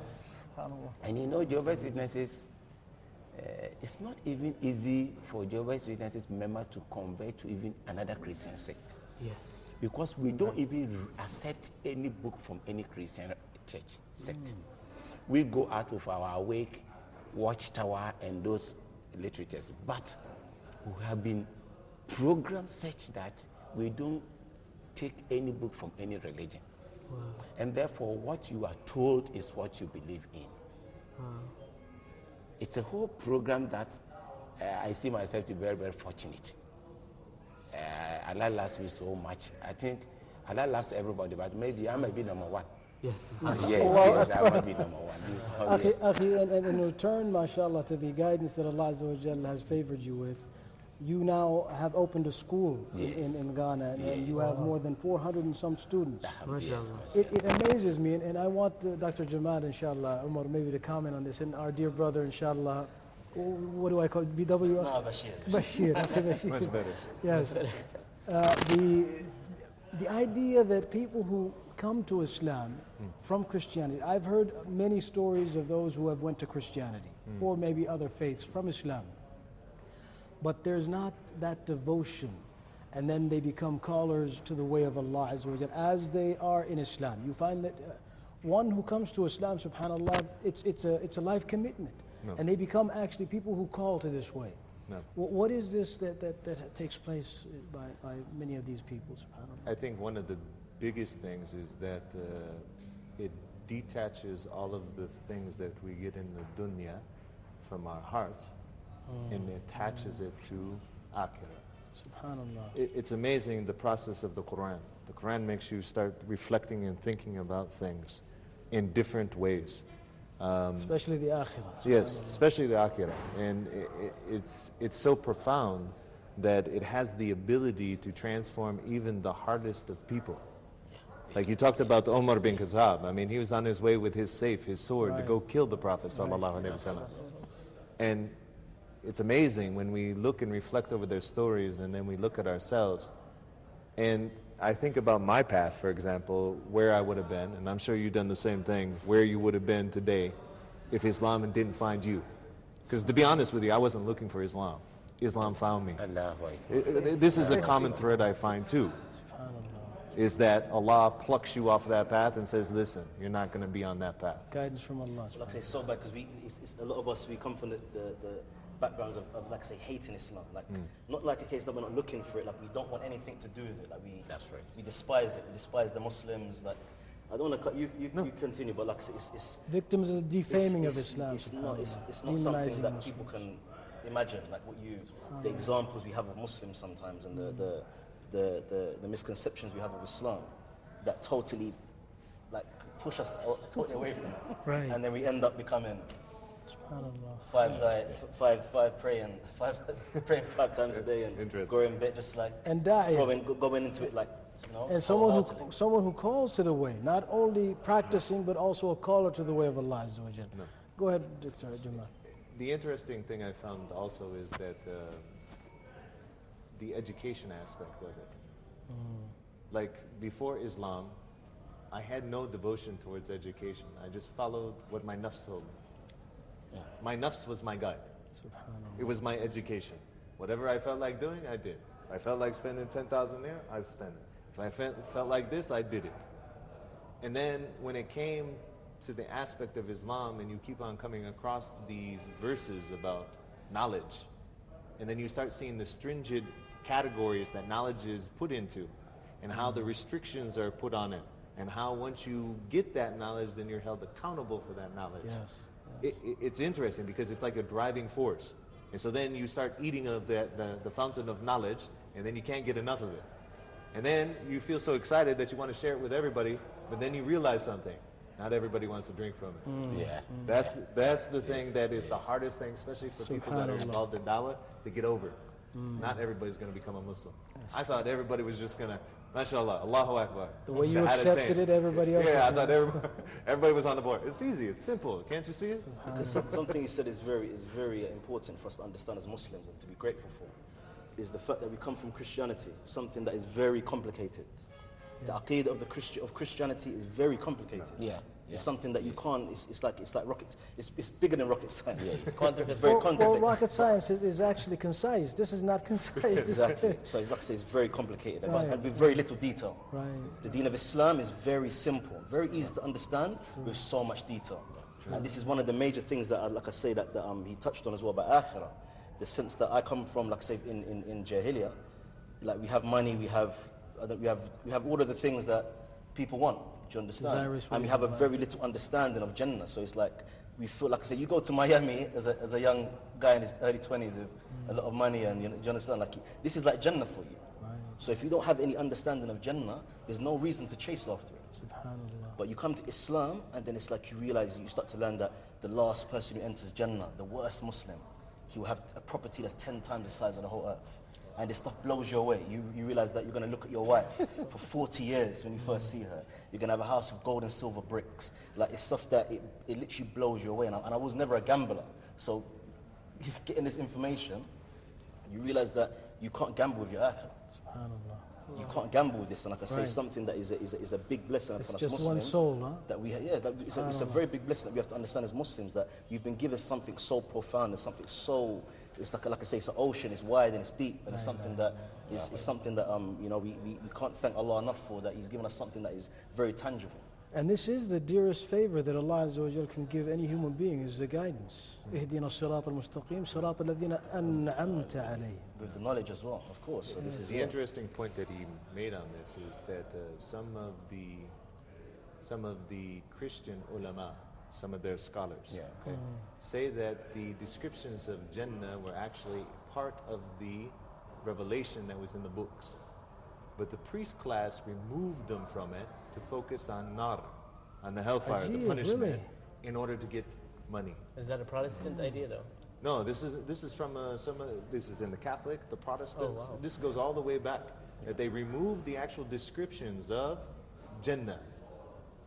And you know, Jehovah's Witnesses, it's not even easy for Jehovah's Witnesses member to convert to even another Christian sect. Yes. Because we don't even accept any book from any Christian church sect. We go out with our Awake, Watchtower, and those literatures. But we have been programmed such that we don't take any book from any religion. Wow. And therefore, what you are told is what you believe in. Wow. It's a whole program that I see myself to be very, very fortunate. Allah loves me so much. I think Allah loves everybody, but maybe I might be number one. Yes. Yes, I might be number one. Akhi, and in return, mashallah, to the guidance that Allah Azza wa Jalla has favored you with, you now have opened a school in Ghana, and you have more than 400 and some students. It amazes me, and I want Dr. Jamaat, inshallah, Umar, maybe to comment on this, and our dear brother, inshallah, what do I call it? BW? No, Bashir. Bashir. Bashir. Much better. Yes. The idea that people who come to Islam from Christianity, I've heard many stories of those who have went to Christianity or maybe other faiths from Islam, but there's not that devotion, and then they become callers to the way of Allah Azza wa Jalla as they are in Islam. You find that one who comes to Islam, subhanAllah, it's a life commitment, and they become actually people who call to this way. What is this that takes place by many of these people, subhanAllah? I think one of the biggest things is that it detaches all of the things that we get in the dunya from our hearts and attaches it to akhirah. Subhanallah. It's amazing the process of the Quran. The Quran makes you start reflecting and thinking about things in different ways. Especially the akhirah. Yes, especially the akhirah. And it's so profound that it has the ability to transform even the hardest of people. Like you talked about Umar bin Khattab. I mean, he was on his way with his safe, his sword, to go kill the Prophet sallallahu alaihi wasallam. And it's amazing when we look and reflect over their stories and then we look at ourselves. And I think about my path, for example, where I would have been, and I'm sure you've done the same thing, where you would have been today if Islam didn't find you. Because to be honest with you, I wasn't looking for Islam. Islam found me. This is a common thread I find too, is that Allah plucks you off of that path and says, listen, you're not going to be on that path. Guidance from Allah. Like I say, so bad because it's a lot of us, we come from the backgrounds of, like I say, hating Islam. Like, not like a case that we're not looking for it, like we don't want anything to do with it. Like That's right. we despise it, we despise the Muslims. Like, I don't want to cut you continue, but like I say, it's Victims of the defaming of it's Islam. It's not something that people can imagine. Like the examples we have of Muslims sometimes, and the misconceptions we have of Islam, that totally like push us totally away from it. Right. And then we end up becoming SubhanAllah. five praying 5 times a day and growing bit just like And going into it like, you know. And someone who calls to the way, not only practicing but also a caller to the way of Allah Azza wa Jal. No. Go ahead, Dr. Jamal. The interesting thing I found also is that the education aspect of it. Like before Islam, I had no devotion towards education. I just followed what my nafs told me. My nafs was my guide. It was my education. Whatever I felt like doing, I did. If I felt like spending 10,000 there, I spent it. If I felt like this, I did it. And then when it came to the aspect of Islam, and you keep on coming across these verses about knowledge, and then you start seeing the stringent categories that knowledge is put into, and how the restrictions are put on it, and how once you get that knowledge, then you're held accountable for that knowledge. Yes. It's interesting because it's like a driving force. And so then you start eating of the fountain of knowledge, and then you can't get enough of it. And then you feel so excited that you want to share it with everybody, but then you realize something. Not everybody wants to drink from it. Yeah. That's the thing that is the hardest thing, especially for people that are involved in dawah, to get over. Not everybody's going to become a Muslim. I thought everybody was just going to, mashallah, Allahu Akbar. The way you accepted it, everybody else. Yeah, I thought everybody was on the board. It's easy, it's simple. Can't you see it? Because something you said is very important for us to understand as Muslims and to be grateful for, is the fact that we come from Christianity, something that is very complicated. The aqeedah of Christianity is very complicated. Yeah. It's something that you can't. It's like rocket. It's bigger than rocket science. Yes. It's very Well, complicated. rocket science is actually concise. This is not concise. Exactly. So it's like I say, it's very complicated Right. and with very little detail. Right. The Deen of Islam is very simple, very easy to understand with so much detail. And this is one of the major things that, like I say, that he touched on as well about akhirah. The sense that I come from, like I say, in Jahiliyyah, like we have money, we have all of the things that people want. Do you understand? And we have a very little understanding of Jannah. So it's like we feel like I say, you go to Miami as a young guy in his early 20s with a lot of money, and do you understand? Like this is like Jannah for you. Right. So if you don't have any understanding of Jannah, there's no reason to chase after it. SubhanAllah. But you come to Islam, and then it's like you realize, you start to learn that the last person who enters Jannah, the worst Muslim, he will have a property that's 10 times the size of the whole earth. And this stuff blows you away. You realize that you're going to look at your wife for 40 years when you first see her. You're going to have a house of gold and silver bricks. Like, it's stuff that it literally blows you away. And I was never a gambler. So getting this information, you realize that you can't gamble with your akhirah. SubhanAllah. You can't gamble with this. And like I say, Right. something that is a big blessing It's for us just Muslims. one soul, huh? That we it's a very big blessing that we have to understand as Muslims, that you've been given something so profound and something so, it's like I say, it's an ocean, it's wide and it's deep, and it's something that is something that you know, we can't thank Allah enough for, that He's given us something that is very tangible. And this is the dearest favor that Allah Azza wa Jal can give any human being, is the guidance. اهدنا الصراط المستقيم صراط الذين أنعمت عليهم. With the knowledge as well, of course. So this is The interesting point that he made on this is that some of the Christian ulama, some of their scholars, say that the descriptions of Jannah were actually part of the revelation that was in the books. But the priest class removed them from it to focus on nar, on the hellfire, the Ajib, punishment, really? in order to get money. Is that a Protestant idea, though? No, this is from this is in the Catholic, the Protestants. Oh, wow. This goes all the way back. That they removed the actual descriptions of Jannah,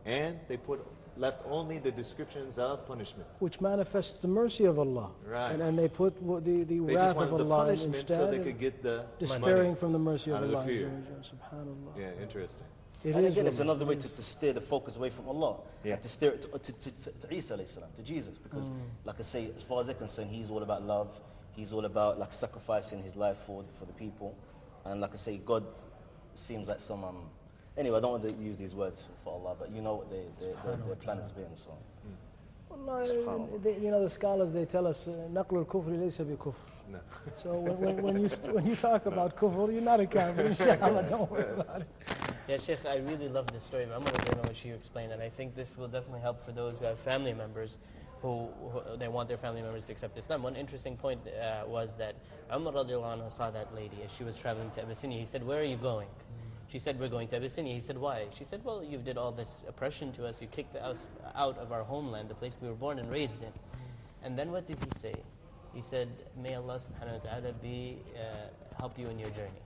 and they put left only the descriptions of punishment. Which manifests the mercy of Allah. Right. And they put the They wrath just of wanted the Allah punishment instead, so they could get the despairing money from the mercy of out of the Allah. fear. Subhanallah. Yeah, interesting. And again, it's another way to steer the focus away from Allah. Yeah. And to steer it to Isa alayhi salam, to Jesus. Because, like I say, as far as they're concerned, he's all about love. He's all about like sacrificing his life for the people. And like I say, God seems like some... anyway, I don't want to use these words for Allah, but you know what their plan has been. So. Allah, you know, the scholars, they tell us, نَقْلُ الْكُفْرِ لَيْسَ بِكُفْرٍ. No. So when you talk about kufr, you're not a kafir, inshallah, don't worry about it. Yeah, Sheikh, I really love the story of Umar, which you explained, and I think this will definitely help for those who have family members who they want their family members to accept Islam. One interesting point was that Umar radiallahu anhu saw that lady as she was traveling to Abyssinia. He said, "Where are you going?" She said, "We're going to Abyssinia." He said, "Why?" She said, "Well, you did all this oppression to us. You kicked us out of our homeland, the place we were born and raised in." And then what did he say? He said, "May Allah subhanahu wa ta'ala help you in your journey."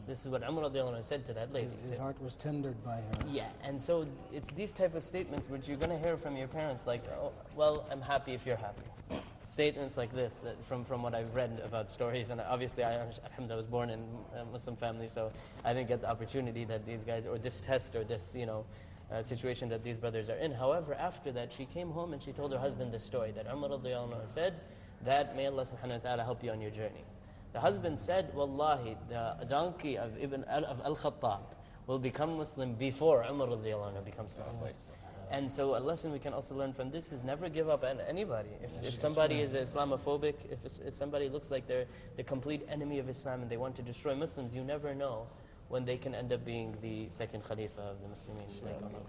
This is what Umar radiallahu anhu said to that lady. His heart was tendered by her. Yeah, and so it's these type of statements which you're going to hear from your parents, like, "Oh, well, I'm happy if you're happy." Statements like this, that from what I've read about stories, and obviously alhamdulillah, I was born in a Muslim family, so I didn't get the opportunity that these guys, or this test, or this, situation that these brothers are in. However, after that, she came home and she told her husband this story, that Umar radiallahu anhu said that, "May Allah subhanahu wa ta'ala help you on your journey." The husband said, "Wallahi, the donkey of Al-Khattab will become Muslim before Umar radiallahu anhu becomes Muslim." And so a lesson we can also learn from this is never give up on anybody. If somebody is Islamophobic, if somebody looks like they're the complete enemy of Islam and they want to destroy Muslims, you never know when they can end up being the second Khalifa of the Muslimin.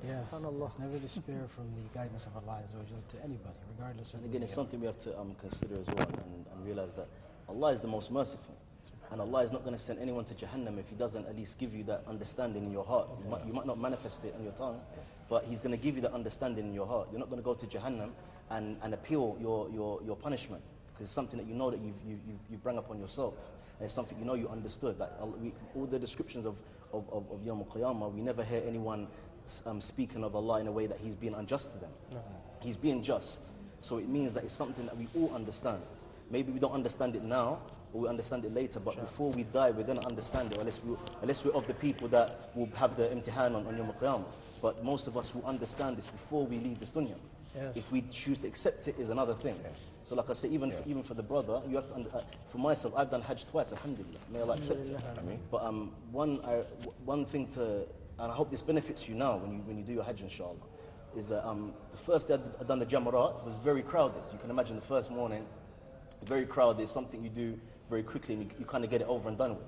Yes, never despair from the guidance of Allah Azza wa Jalla to anybody, regardless of... And again, it's something we have to consider as well and realize that Allah is the most merciful. And Allah is not going to send anyone to Jahannam if He doesn't at least give you that understanding in your heart. You might not manifest it on your tongue, but He's going to give you that understanding in your heart. You're not going to go to Jahannam and appeal your punishment, because it's something that you know that you've brought upon yourself. And it's something you know you understood. Like all the descriptions of Yawm al-Qiyamah, we never hear anyone speaking of Allah in a way that He's being unjust to them. No. He's being just. So it means that it's something that we all understand. Maybe we don't understand it now, or we understand it later, but before we die, we're going to understand it, unless we're of the people that will have the imtihan on Yawm al-Qiyamah. But most of us will understand this before we leave this dunya. Yes. If we choose to accept it, is another thing. So like I say, even for the brother, you have to, for myself, I've done Hajj twice, alhamdulillah. May Allah accept it. But one thing and I hope this benefits you now when you do your Hajj, inshallah, is that the first day I'd done the Jamarat was very crowded. You can imagine the first morning, very crowded. It's something you do very quickly and you kind of get it over and done with.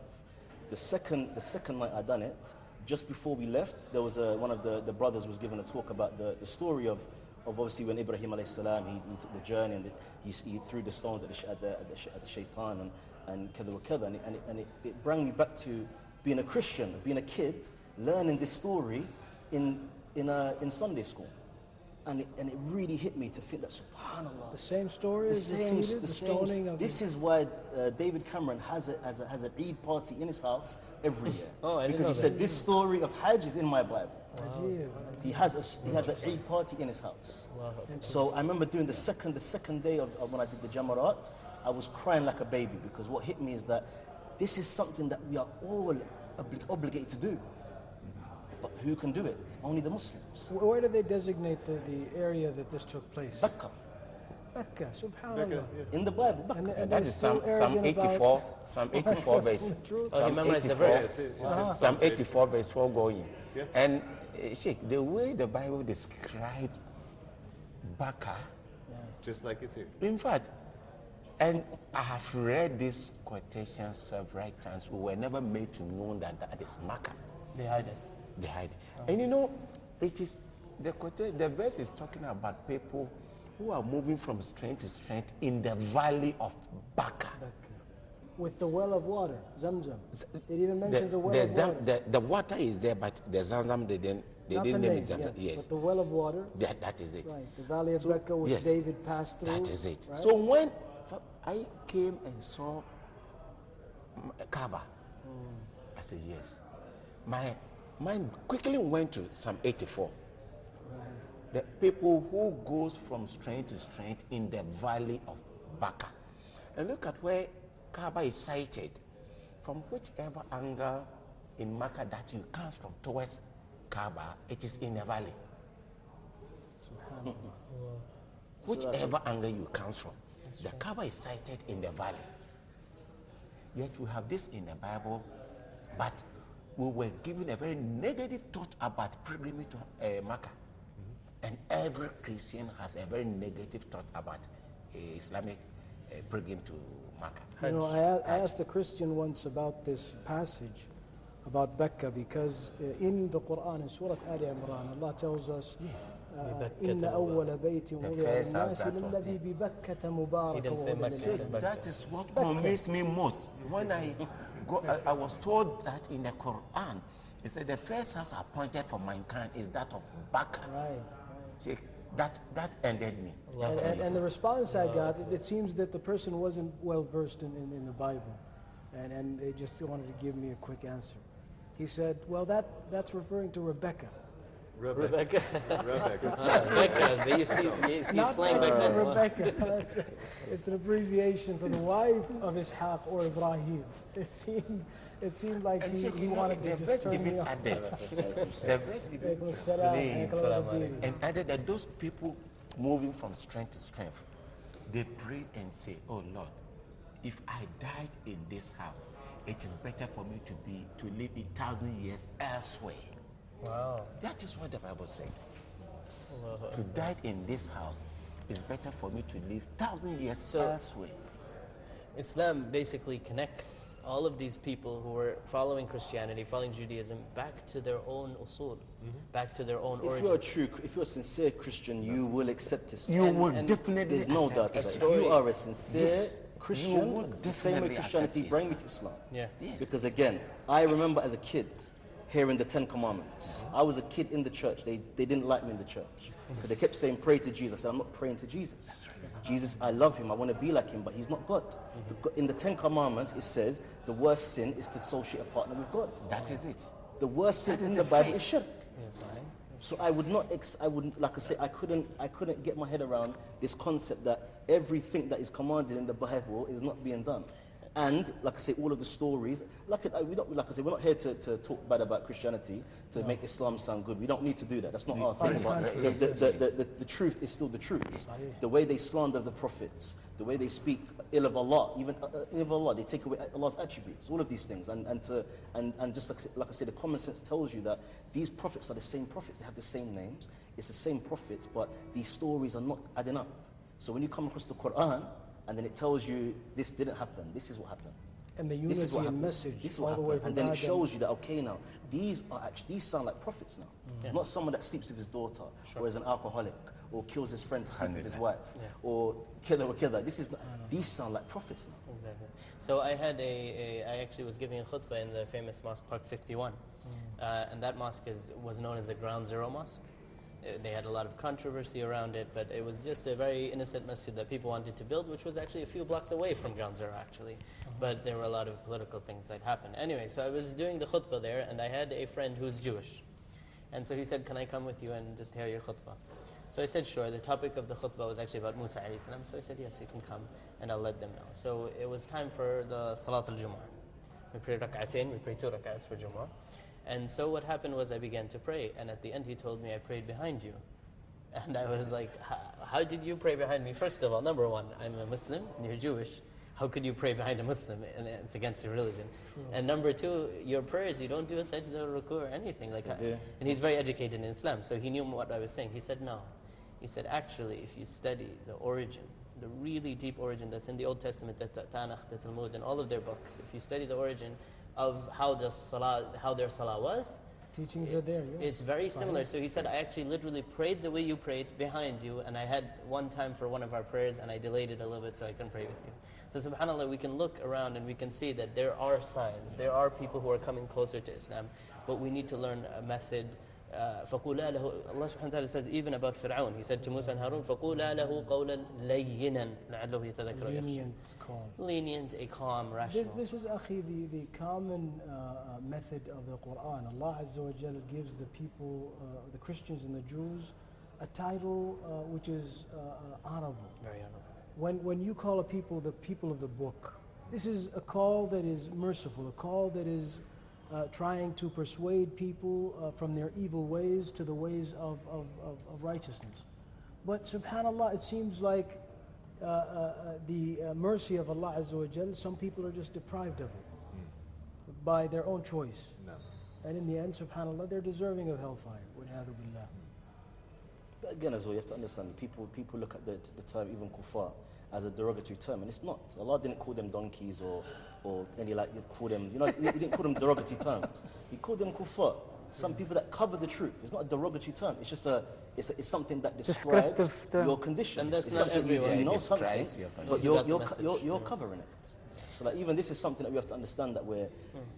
The second night I done it, just before we left, there was one of the brothers was giving a talk about the story of obviously when Ibrahim alayhi salam, he took the journey and he threw the stones at the shaitan and kada wa kada, and it brought me back to being a Christian, being a kid, learning this story in Sunday school. And it really hit me to think that, subhanallah. The same story is repeated, the stoning of... This is why David Cameron has an Eid party in his house every year. Because he said, this story of Hajj is in my Bible. Wow. He has an Eid party in his house. Wow. So I remember doing the second day of when I did the Jamarat, I was crying like a baby, because what hit me is that this is something that we are all obligated to do. But who can do it? Only the Muslims. Where do they designate the area that this took place? Mecca. Mecca, subhanallah. In the Bible, Mecca. And that is Psalm 84, Psalm 84 verse. Psalm 84 verse 4 going. Yeah. And Sheikh, the way the Bible describes Mecca, just like it's here. In fact, and I have read this quotation several times. We were never made to know that is Mecca. They hide it. They hide. And it is the verse is talking about people who are moving from strength to strength in the valley of Baca. With the well of water, Zamzam. It even mentions the well of water. The water is there, but the Zamzam they didn't name it Zamzam. Yes. But the well of water. That is it. Right. The valley of Baca, which David passed through. That is it. Right? So when I came and saw Kaaba, I said yes. My mind quickly went to Psalm 84. Right. The people who goes from strength to strength in the valley of Baca. And look at where Kaaba is sited. From whichever angle in Makkah that you come from towards Kaaba, it is in a valley. Whichever angle you come from, the Kaaba is sited in the valley. Yet we have this in the Bible, but we were given a very negative thought about pilgrimage to Makkah. And every Christian has a very negative thought about Islamic pilgrim to Makkah. You know, I asked a Christian once about this passage about Becca, because in the Quran, in Surah Al Imran, Allah tells us, إِنَّ أَوَّلَ بَيْتٍ وُضِعَ لِلنَّاسِ لَلَّذِي بِبَكَّةَ مُبَارَكًا وَهُدًى لِلْعَالَمِينَ. That is what convinced me most. When I was told that in the Quran, it said the first house appointed for mankind is that of Becca. Right. See, that ended me. And the response I got, it seems that the person wasn't well versed in the Bible, and they just wanted to give me a quick answer. He said, well, that's referring to Rebecca. Rebecca. Rebecca. That's Becca. They used to Not slang back then. Rebecca. It's an abbreviation for the wife of Ishaq or Ibrahim. It seemed like he wanted to just turn me off. The verse and added that those people moving from strength to strength, they prayed and say, oh Lord, if I died in this house, it is better for me to live 1,000 years elsewhere. Wow. That is what the Bible said. To die in this house is better for me to live 1,000 years elsewhere. Islam basically connects all of these people who were following Christianity, following Judaism, back to their own usul, back to their own origins. If you're a sincere Christian, you will accept this. You will definitely There's no doubt about it. If you are a sincere Christian, the same way Christianity bring me to Islam. Yeah. Yes. Because again, I remember as a kid hearing the 10 Commandments. I was a kid in the church. They didn't like me in the church. But they kept saying, pray to Jesus. I said, I'm not praying to Jesus. Jesus, I love him. I want to be like him, but he's not God. In the 10 Commandments, it says the worst sin is to associate a partner with God. That is it. The worst sin in the Bible is shirk. So I would not, like I say, I couldn't get my head around this concept that everything that is commanded in the Bible is not being done. And like I say, all of the stories, we're not here to talk bad about Christianity to make Islam sound good. We don't need to do that. That's not our thing. The truth is still the truth. The way they slander the prophets, the way they speak ill of Allah, even ill of Allah, they take away Allah's attributes. All of these things, and just like I say, the common sense tells you that these prophets are the same prophets. They have the same names. It's the same prophets, but these stories are not adding up. So when you come across the Quran, and then it tells you this didn't happen, this is what happened. And the unity and message This is all what the way happened. from And then it shows you that, okay, now, these sound like prophets now. Not someone that sleeps with his daughter, or is an alcoholic, or kills his friend to sleep with his wife, or kida. These sound like prophets now. Exactly. So I actually was giving a khutbah in the famous mosque, Park 51. And that mosque was known as the Ground Zero Mosque. They had a lot of controversy around it, but it was just a very innocent masjid that people wanted to build, which was actually a few blocks away from Ground Zero, actually. But there were a lot of political things that happened. Anyway, so I was doing the khutbah there, and I had a friend who's Jewish. And so he said, can I come with you and just hear your khutbah? So I said, sure. The topic of the khutbah was actually about Musa alayhi salam. So I said, yes, you can come, and I'll let them know. So it was time for the Salat al-Jumu'ah. We prayed rak'atain, we prayed 2 rak'ats for Jumu'ah. And so what happened was I began to pray, and at the end he told me, I prayed behind you. And I was like, how did you pray behind me? First of all, number one, I'm a Muslim and you're Jewish. How could you pray behind a Muslim? And it's against your religion. True. And number two, your prayers, you don't do a sajda or ruku or anything like that. And he's very educated in Islam, so he knew what I was saying. He said, no. He said, actually, if you study the origin, the really deep origin that's in the Old Testament, the Tanakh, the Talmud, and all of their books, if you study the origin of how their salah was, the teachings are there. Yes. It's very similar. So he said, I actually literally prayed the way you prayed behind you, and I had one time for one of our prayers, and I delayed it a little bit so I can pray with you. So subhanAllah, we can look around and we can see that there are signs, there are people who are coming closer to Islam, but we need to learn a method. فَقُولَا لَهُ, Allah subhanahu wa ta'ala says even about Fir'aun, he said to Musa and Harun, فَقُولَا لَهُ قَوْلًا لَيِّنًا لَعَلَّهُ يَتَذَكَّرُ. Lenient, calm. Lenient, a calm, rational. This is, Akhi, the common method of the Quran. Allah Azza wa Jal gives the people, the Christians and the Jews, a title which is honorable. Very honorable. When you call a people the people of the book, this is a call that is merciful, a call that is trying to persuade people from their evil ways to the ways of righteousness. But subhanAllah, it seems like the mercy of Allah Azza wa Jal, some people are just deprived of it by their own choice. No. And in the end, subhanAllah, they're deserving of hellfire. Wal-'iyadhu billah. But again, as well, you have to understand, people look at the term even kuffar as a derogatory term, and it's not. Allah didn't call them donkeys or any like you'd call them. You know, He didn't call them derogatory terms. He called them kuffar. Some people that cover the truth. It's not a derogatory term. It's just it's something that describes Descriptive term. your condition. And that's it's not something everyone. you know It something, describes your but condition. you're covering it. So like even this is something that we have to understand, that we're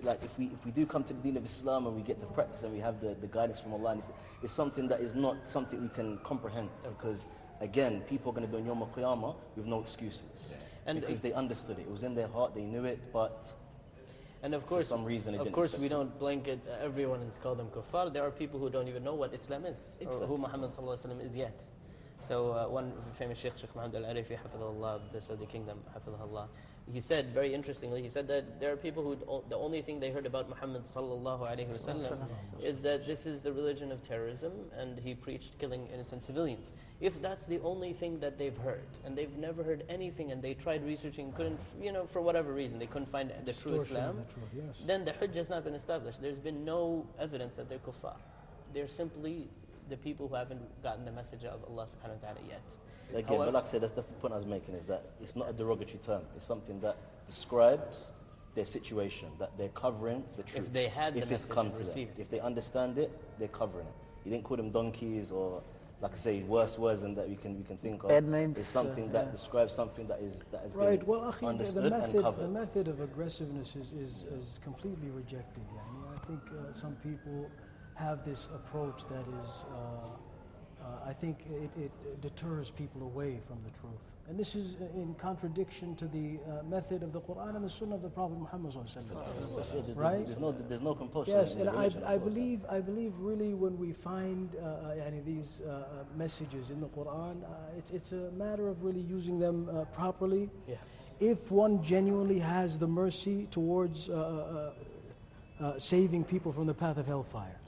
like if we do come to the deen of Islam and we get to practice and we have the guidance from Allah, and it's something that is not something we can comprehend, because again, people are going to be on Yawm al-Qiyamah with no excuses, And because they understood it. It was in their heart, they knew it, but And of course, some reason it of didn't course, we accept it. don't blanket everyone and call them kuffar. There are people who don't even know what Islam is, or who Muhammad sallallahu alaihi wasallam is yet. So one famous Sheikh Muhammad al-Arifi, hafidhahullah, of the Saudi Kingdom, hafidhahullah, he said very interestingly, he said that there are people who the only thing they heard about Muhammad sallallahu alaihi wasallam is that this is the religion of terrorism, and he preached killing innocent civilians. If that's the only thing that they've heard, and they've never heard anything, and they tried researching, couldn't, for whatever reason, they couldn't find the true Distortion of Islam, the truth, yes. then the Hajj has not been established. There's been no evidence that they're kuffar. They're simply the people who haven't gotten the message of Allah subhanahu wa ta'ala yet. again, However- but like I said, that's the point I was making, is that it's not a derogatory term. It's something that describes their situation, that they're covering the truth. If they had the if it's message come and to them, received it. if they understand it, they're covering it. You didn't call them donkeys or, like I say, worse words than that we can think of. Bad names, It's something that describes something that has Right. been Well, akhi, understood and the covered. method of aggressiveness is completely rejected. Yani. I think some people have this approach that is, I think it deters people away from the truth. And this is in contradiction to the method of the Quran and the Sunnah of the Prophet Muhammad sallallahu alaihi wasallam. Yeah, Right? There's no compulsion. Yes, in and the religion, I of course. believe really when we find these messages in the Quran, it's a matter of really using them properly. Yes. If one genuinely has the mercy towards saving people from the path of hellfire.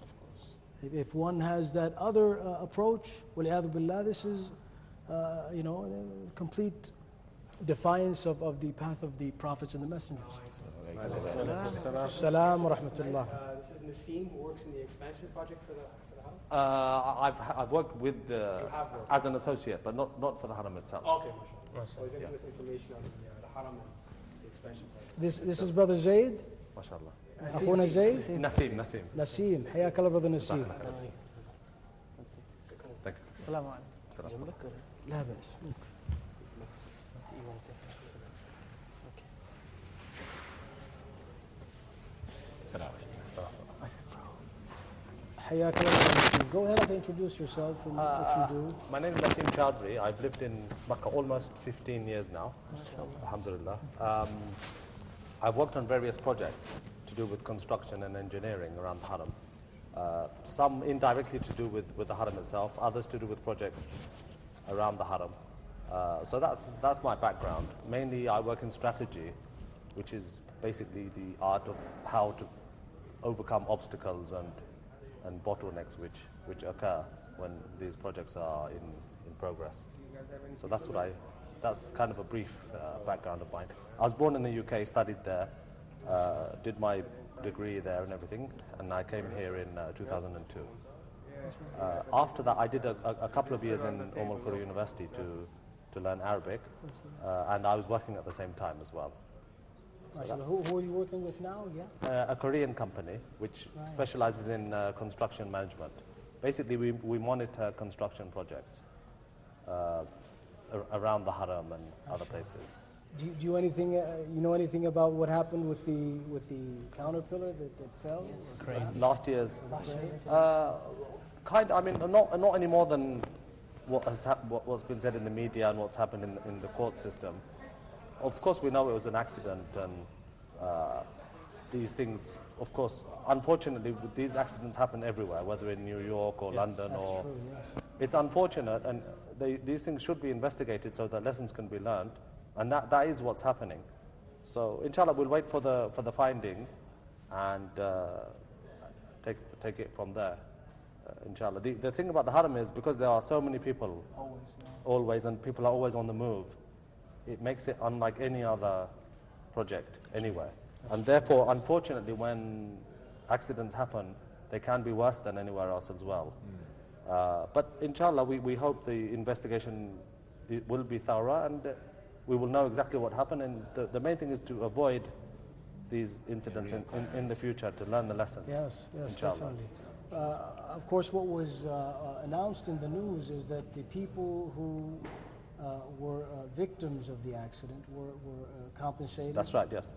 If one has that other approach, وَالْعِيَاذُ بِاللَّهِ, this is complete defiance of the path of the prophets and the messengers. Salam wa rahmatullah. This is Nassim, who works in the expansion project for the Haram. I've worked with have worked. as an associate, but not for the Haram itself. Okay, mashallah. So he's going to give us information on the Haram and the expansion project. This is Brother Zaid, MashaAllah. Akhuna Zaid, Naseem. Naseem. Hayak Allah, Brother Naseem. Thank you. Assalamu alaikum. لا بأس. Assalamu alaikum. حياك الله Brother Naseem. Go ahead and introduce yourself and what you do. My name is Naseem Chowdhury. I've lived in Makkah almost 15 years now. Alhamdulillah. I've worked on various projects to do with construction and engineering around the Haram. Some indirectly to do with the Haram itself, others to do with projects around the Haram. So that's my background. Mainly I work in strategy, which is basically the art of how to overcome obstacles and bottlenecks which occur when these projects are in progress. So that's kind of a brief background of mine. I was born in the UK, studied there, did my degree there and everything, and I came here in 2002. After that, I did a couple of years in Al University to learn Arabic, and I was working at the same time as well. Who are you working with now? Yeah. A Korean company which specializes in construction management. Basically, we monitor construction projects around the Haram and other places. Do you know anything about what happened with the counter pillar that fell? Last year's, not any more than what's been said in the media and what's happened in the court system. Of course, we know it was an accident, and these things, of course, unfortunately, these accidents happen everywhere, whether in New York or London That's or true, yes. it's unfortunate, and these things should be investigated so that lessons can be learned, and that is what's happening. So inshallah, we'll wait for the findings and take it from there. Inshallah. The thing about the haram is because there are so many people, always, and people are always on the move, it makes it unlike any other project anywhere. And therefore, unfortunately, when accidents happen, they can be worse than anywhere else as well. But inshallah, we hope the investigation will be thorough and we will know exactly what happened. And the main thing is to avoid these incidents in the future, to learn the lessons. Yes, inshallah. definitely. Of course, what was announced in the news is that the people who were victims of the accident were compensated. That's right, yes.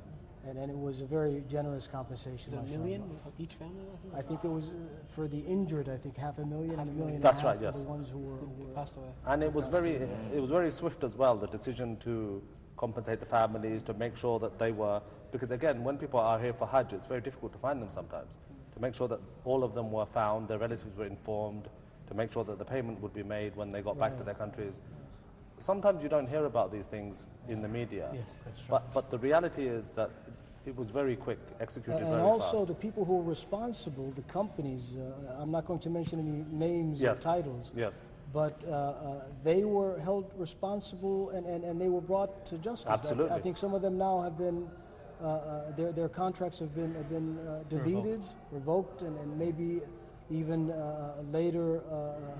And it was a very generous compensation. $1 million of each family, I think it was for the injured, I think $500,000 and $1.5 million. That's right, for yes. the ones who were passed away. And it was very swift as well, the decision to compensate the families, to make sure that they were, because again, when people are here for Hajj, it's very difficult to find them sometimes. To make sure that all of them were found, their relatives were informed, to make sure that the payment would be made when they got back to their countries. Sometimes you don't hear about these things in the media. Yes, that's right. But the reality is that it was very quick, executed very and fast. also the people who were responsible, the companies, I'm not going to mention any names or titles, yes. but they were held responsible and they were brought to justice. Absolutely. I think some of them now have been, their contracts have been deleted, revoked, and maybe even later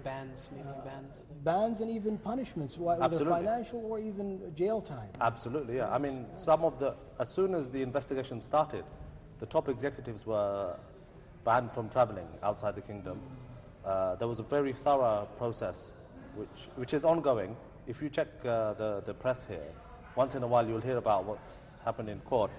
bans, bans and even punishments, whether financial or even jail time. Absolutely, yeah. I mean, as soon as the investigation started, the top executives were banned from traveling outside the kingdom. There was a very thorough process, which is ongoing. If you check the press here, once in a while you'll hear about what's happened in court.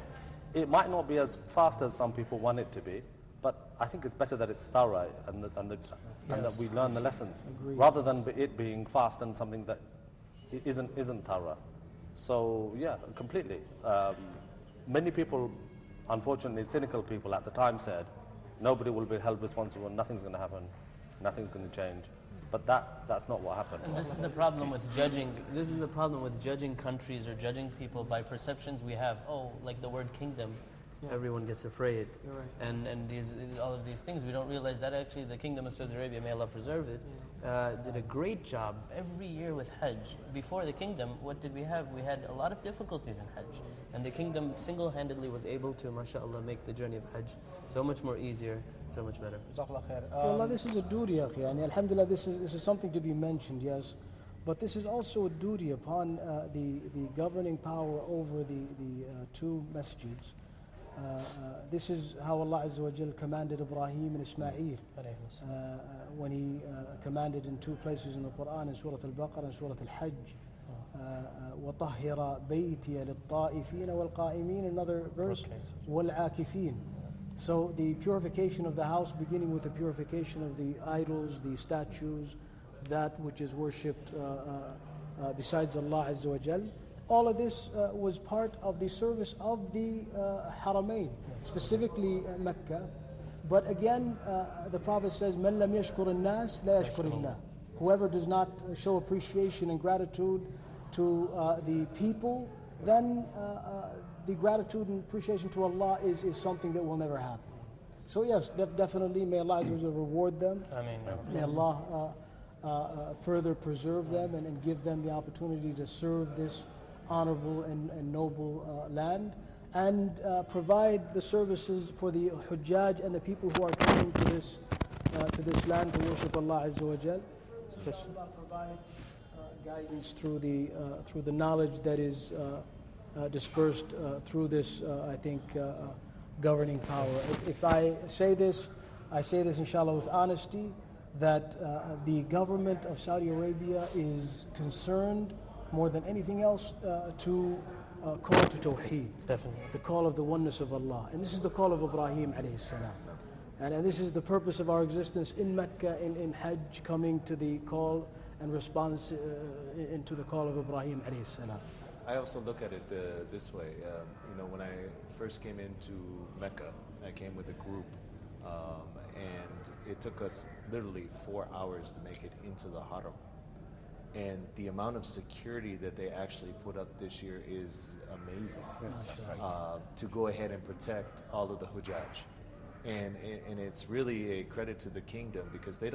It might not be as fast as some people want it to be, but I think it's better that it's thorough and that we learn the lessons, rather than it being fast and something that isn't thorough. So yeah, completely. Many people, unfortunately, cynical people at the time said, nobody will be held responsible, nothing's going to happen, nothing's going to change. But that's not what happened. And this is the problem with judging. This is the problem with judging countries or judging people by perceptions we have. Oh, like the word kingdom. Yeah. Everyone gets afraid, right. and all of these things. We don't realize that actually the Kingdom of Saudi Arabia, may Allah preserve it, did a great job every year with Hajj. Before the Kingdom, what did we have? We had a lot of difficulties in Hajj, and the Kingdom single-handedly was able to, mashallah, make the journey of Hajj so much more easier, so much better. Allah, this is a duty, akhi. And alhamdulillah, this is something to be mentioned, yes. But this is also a duty upon the governing power over the two masjids. This is how Allah Azza wa Jal commanded Ibrahim and Ismail when He commanded in two places in the Quran, in Surah Al-Baqarah and Surah Al-Hajj. وَطَهِّرَ بَيْتِيَ لِلطَّائِفِينَ وَالْقَائِمِينَ, another verse, وَالْعَاكِفِينَ. So the purification of the house, beginning with the purification of the idols, the statues, that which is worshipped besides Allah Azza wa Jal. All of this was part of the service of the Haramain, specifically Mecca. But again, the Prophet says, مَنْ لَمْ يَشْكُرِ النَّاسِ لَا يَشْكُرِ اللَّهِ. Whoever does not show appreciation and gratitude to the people, then the gratitude and appreciation to Allah is something that will never happen. So yes, definitely, may Allah Azza wa Jal reward them. Ameen. May Allah further preserve them and give them the opportunity to serve this honorable and noble land, and provide the services for the Hujjaj and the people who are coming to this land to worship Allah Azza wa Jal. So Allah provide guidance through the knowledge that is dispersed through this, I think, governing power. If I say this inshallah with honesty, that the government of Saudi Arabia is concerned more than anything else to call to Tawheed. Definitely. The call of the oneness of Allah. And this is the call of Ibrahim alayhi salam. And this is the purpose of our existence in Mecca, in Hajj, coming to the call and response into the call of Ibrahim alayhi salam. I also look at it this way. When I first came into Mecca, I came with a group and it took us literally 4 hours to make it into the haram. And the amount of security that they actually put up this year is amazing. To go ahead and protect all of the Hujjaj. And it's really a credit to the kingdom, because they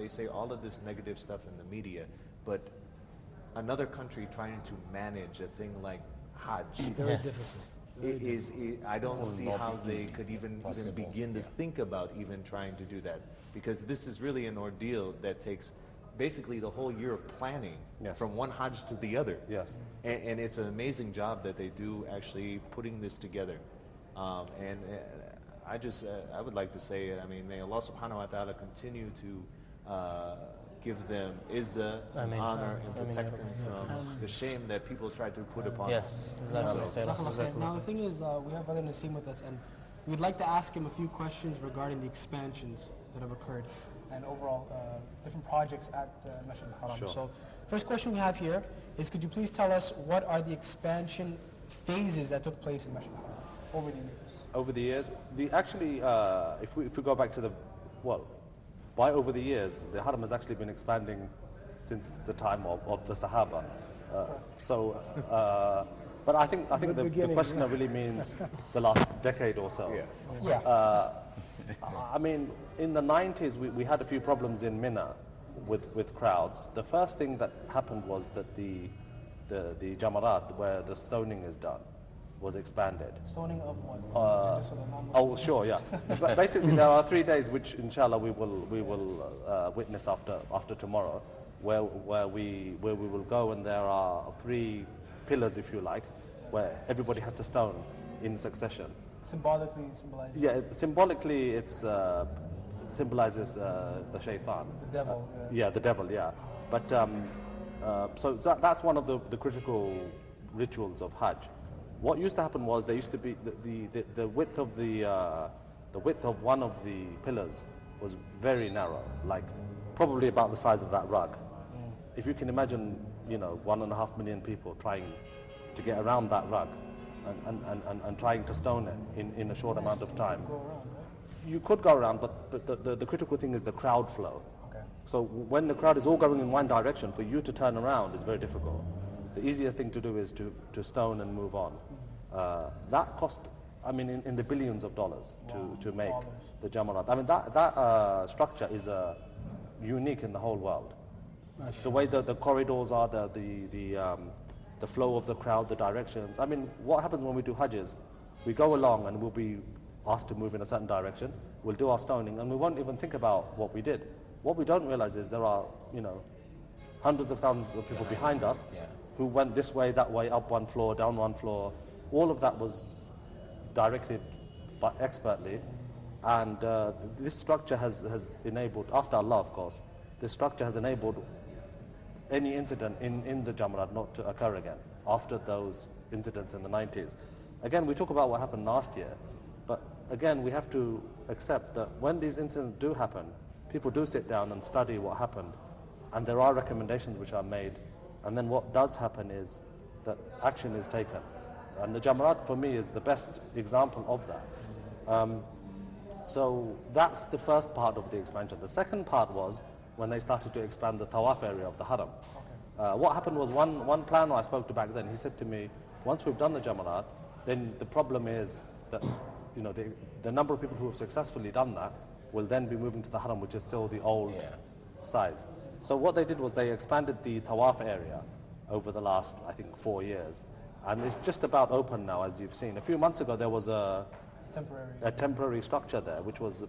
say all of this negative stuff in the media, but another country trying to manage a thing like Hajj, Very difficult. I don't see how they could even possible. begin to think about even trying to do that, because this is really an ordeal that takes basically the whole year of planning from one Hajj to the other. Yes. And it's an amazing job that they do actually putting this together. I would like to say, I mean, may Allah subhanahu wa ta'ala continue to give them izzah, honor, and protect them from the shame that people try to put upon them. Yes. Now the thing is, we have Brother Naseem with us, and we'd like to ask him a few questions regarding the expansions that have occurred and overall different projects at Masjid al-Haram. Sure. So first question we have here is, could you please tell us what are the expansion phases that took place in Masjid al-Haram over the years? Over the years, if we go back to by over the years, the Haram has actually been expanding since the time of the Sahaba. But I think the question really means the last decade or so. I mean, in the 90s, we had a few problems in Mina with crowds. The first thing that happened was that the Jamarat, where the stoning is done, was expanded. Stoning of what? Sure, yeah. But basically, there are 3 days which, inshallah, we will witness after tomorrow, where we will go, and there are 3 pillars, if you like, where everybody has to stone in succession. Symbolically symbolizing. Yeah, symbolically, it symbolizes the shaitan. The devil. Yeah, the devil. Yeah, but so that's one of the critical rituals of Hajj. What used to happen was there used to be the width of the width of one of the pillars was very narrow, like probably about the size of that rug. If you can imagine, 1.5 million people trying to get around that rug and trying to stone it in a short amount of time. Go around, right? You could go around, but the critical thing is the crowd flow. Okay. So when the crowd is all going in one direction, for you to turn around is very difficult. The easier thing to do is to stone and move on. That cost, I mean, in the billions of dollars to make the Jamarat. I mean, that structure is unique in the whole world. The way the corridors are, the flow of the crowd, the directions. I mean, what happens when we do Hajj is we go along and we'll be asked to move in a certain direction. We'll do our stoning and we won't even think about what we did. What we don't realize is there are, hundreds of thousands of people behind us who went this way, that way, up one floor, down one floor. All of that was directed by expertly. And this structure has enabled, after Allah of course, this structure has enabled any incident in the Jamarat not to occur again after those incidents in the 90s. Again, we talk about what happened last year, but again, we have to accept that when these incidents do happen, people do sit down and study what happened, and there are recommendations which are made, and then what does happen is that action is taken. And the Jamarat, for me, is the best example of that. So that's the first part of the expansion. The second part was when they started to expand the Tawaf area of the Haram. What happened was one planner I spoke to back then, he said to me, once we've done the Jamarat, then the problem is that the number of people who have successfully done that will then be moving to the Haram, which is still the old size. So what they did was they expanded the Tawaf area over the last, I think, 4 years. And it's just about open now, as you've seen. A few months ago, there was a temporary structure there, which was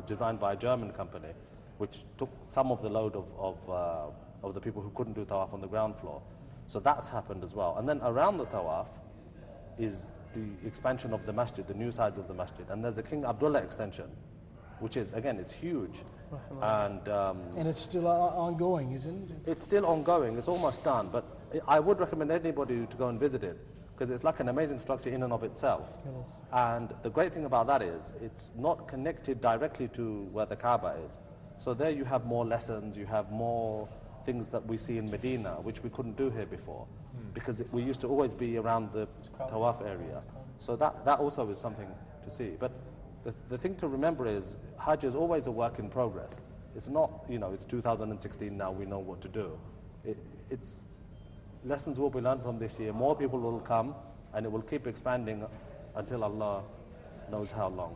designed by a German company, which took some of the load of the people who couldn't do Tawaf on the ground floor. So that's happened as well. And then around the Tawaf is the expansion of the masjid, the new sides of the masjid. And there's a King Abdullah extension, which is, again, it's huge. And it's still ongoing, isn't it? It's still ongoing. It's almost done. But I would recommend anybody to go and visit it, because it's like an amazing structure in and of itself. And the great thing about that is it's not connected directly to where the Kaaba is. So there you have more lessons, you have more things that we see in Medina, which we couldn't do here before, because we used to always be around the Tawaf area. So that also is something to see. But the thing to remember is Hajj is always a work in progress. It's not, it's 2016 now, we know what to do. It's lessons will be learned from this year. More people will come, and it will keep expanding until Allah knows how long.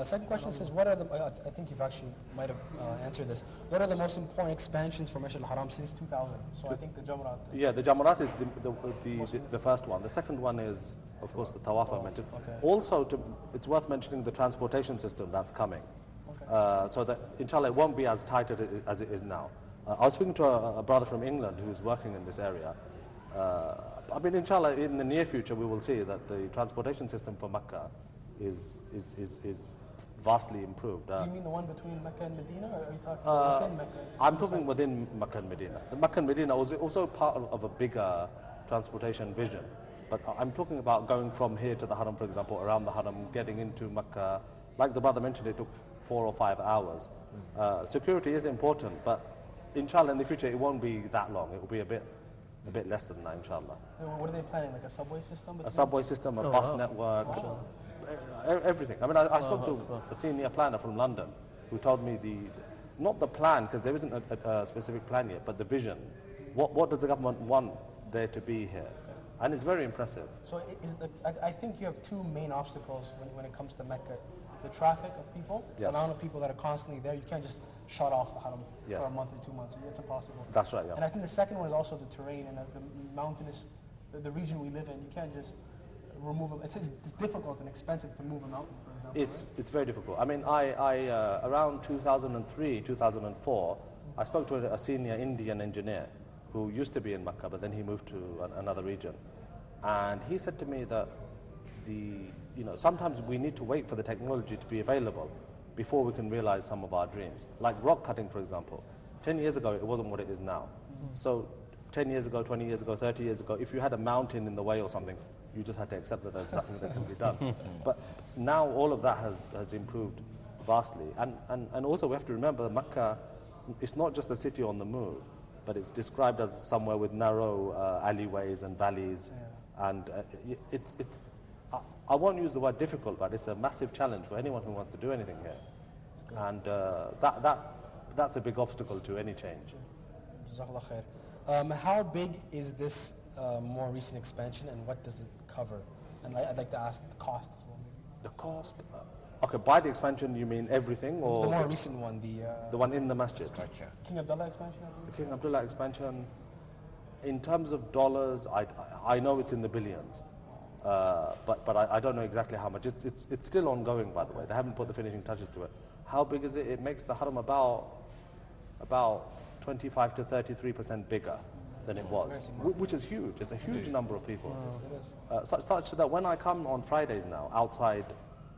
Second question says, what are the, I think you've actually might have answered this. What are the most important expansions for Masjid al-Haram since 2000? So I think the Jamarat. Yeah, the Jamarat is the first one. The second one is, of course, the Tawaf I mentioned. Okay. Also, it's worth mentioning the transportation system that's coming. So that, inshallah, it won't be as tight as it is now. I was speaking to a brother from England who's working in this area. I mean, inshallah, in the near future, we will see that the transportation system for Mecca is vastly improved. Do you mean the one between Mecca and Medina, or are you talking within Mecca? I'm talking within Mecca and Medina. The Mecca and Medina was also part of a bigger transportation vision. But I'm talking about going from here to the Haram, for example, around the Haram, getting into Mecca. Like the brother mentioned, it took 4 or 5 hours. Security is important, but inshallah, in the future, it won't be that long. It will be a bit less than that, inshallah. What are they planning, like a subway system? A subway system, a bus network, everything. I mean, I spoke to a senior planner from London who told me not the plan, because there isn't a specific plan yet, but the vision. What does the government want there to be here? And it's very impressive. So I think you have two main obstacles when it comes to Mecca. The traffic of people, the amount of people that are constantly there. You can't just shut off the Haram for a month or 2 months. It's impossible. That's right, yeah. And I think the second one is also the terrain and the mountainous, the region we live in. You can't just remove them. It's difficult and expensive to move a mountain, for example. It's very difficult. I mean, I around 2003, 2004, I spoke to a senior Indian engineer who used to be in Mecca, but then he moved to another region. And he said to me that sometimes we need to wait for the technology to be available before we can realize some of our dreams. Like rock cutting, for example. 10 years ago, it wasn't what it is now. So 10 years ago, 20 years ago, 30 years ago, if you had a mountain in the way or something, you just had to accept that there's nothing that can be done. But now all of that has improved vastly. And also we have to remember that Mecca, it's not just a city on the move, but it's described as somewhere with narrow alleyways and valleys. And I won't use the word difficult, but it's a massive challenge for anyone who wants to do anything here. And that's a big obstacle to any change. Jazakallah khair. How big is this more recent expansion, and what does it cover? And I'd like to ask the cost as well. The cost? Okay, by the expansion you mean everything, or the more recent one, the one in the masjid? King Abdullah expansion, I believe? The King Abdullah expansion, in terms of dollars, I know it's in the billions. But I don't know exactly how much. It's still ongoing, by the way. They haven't put the finishing touches to it. How big is it? It makes the Haram about 25 to 33% bigger than it was, which is huge. It's a huge number of people. Such that when I come on Fridays now, outside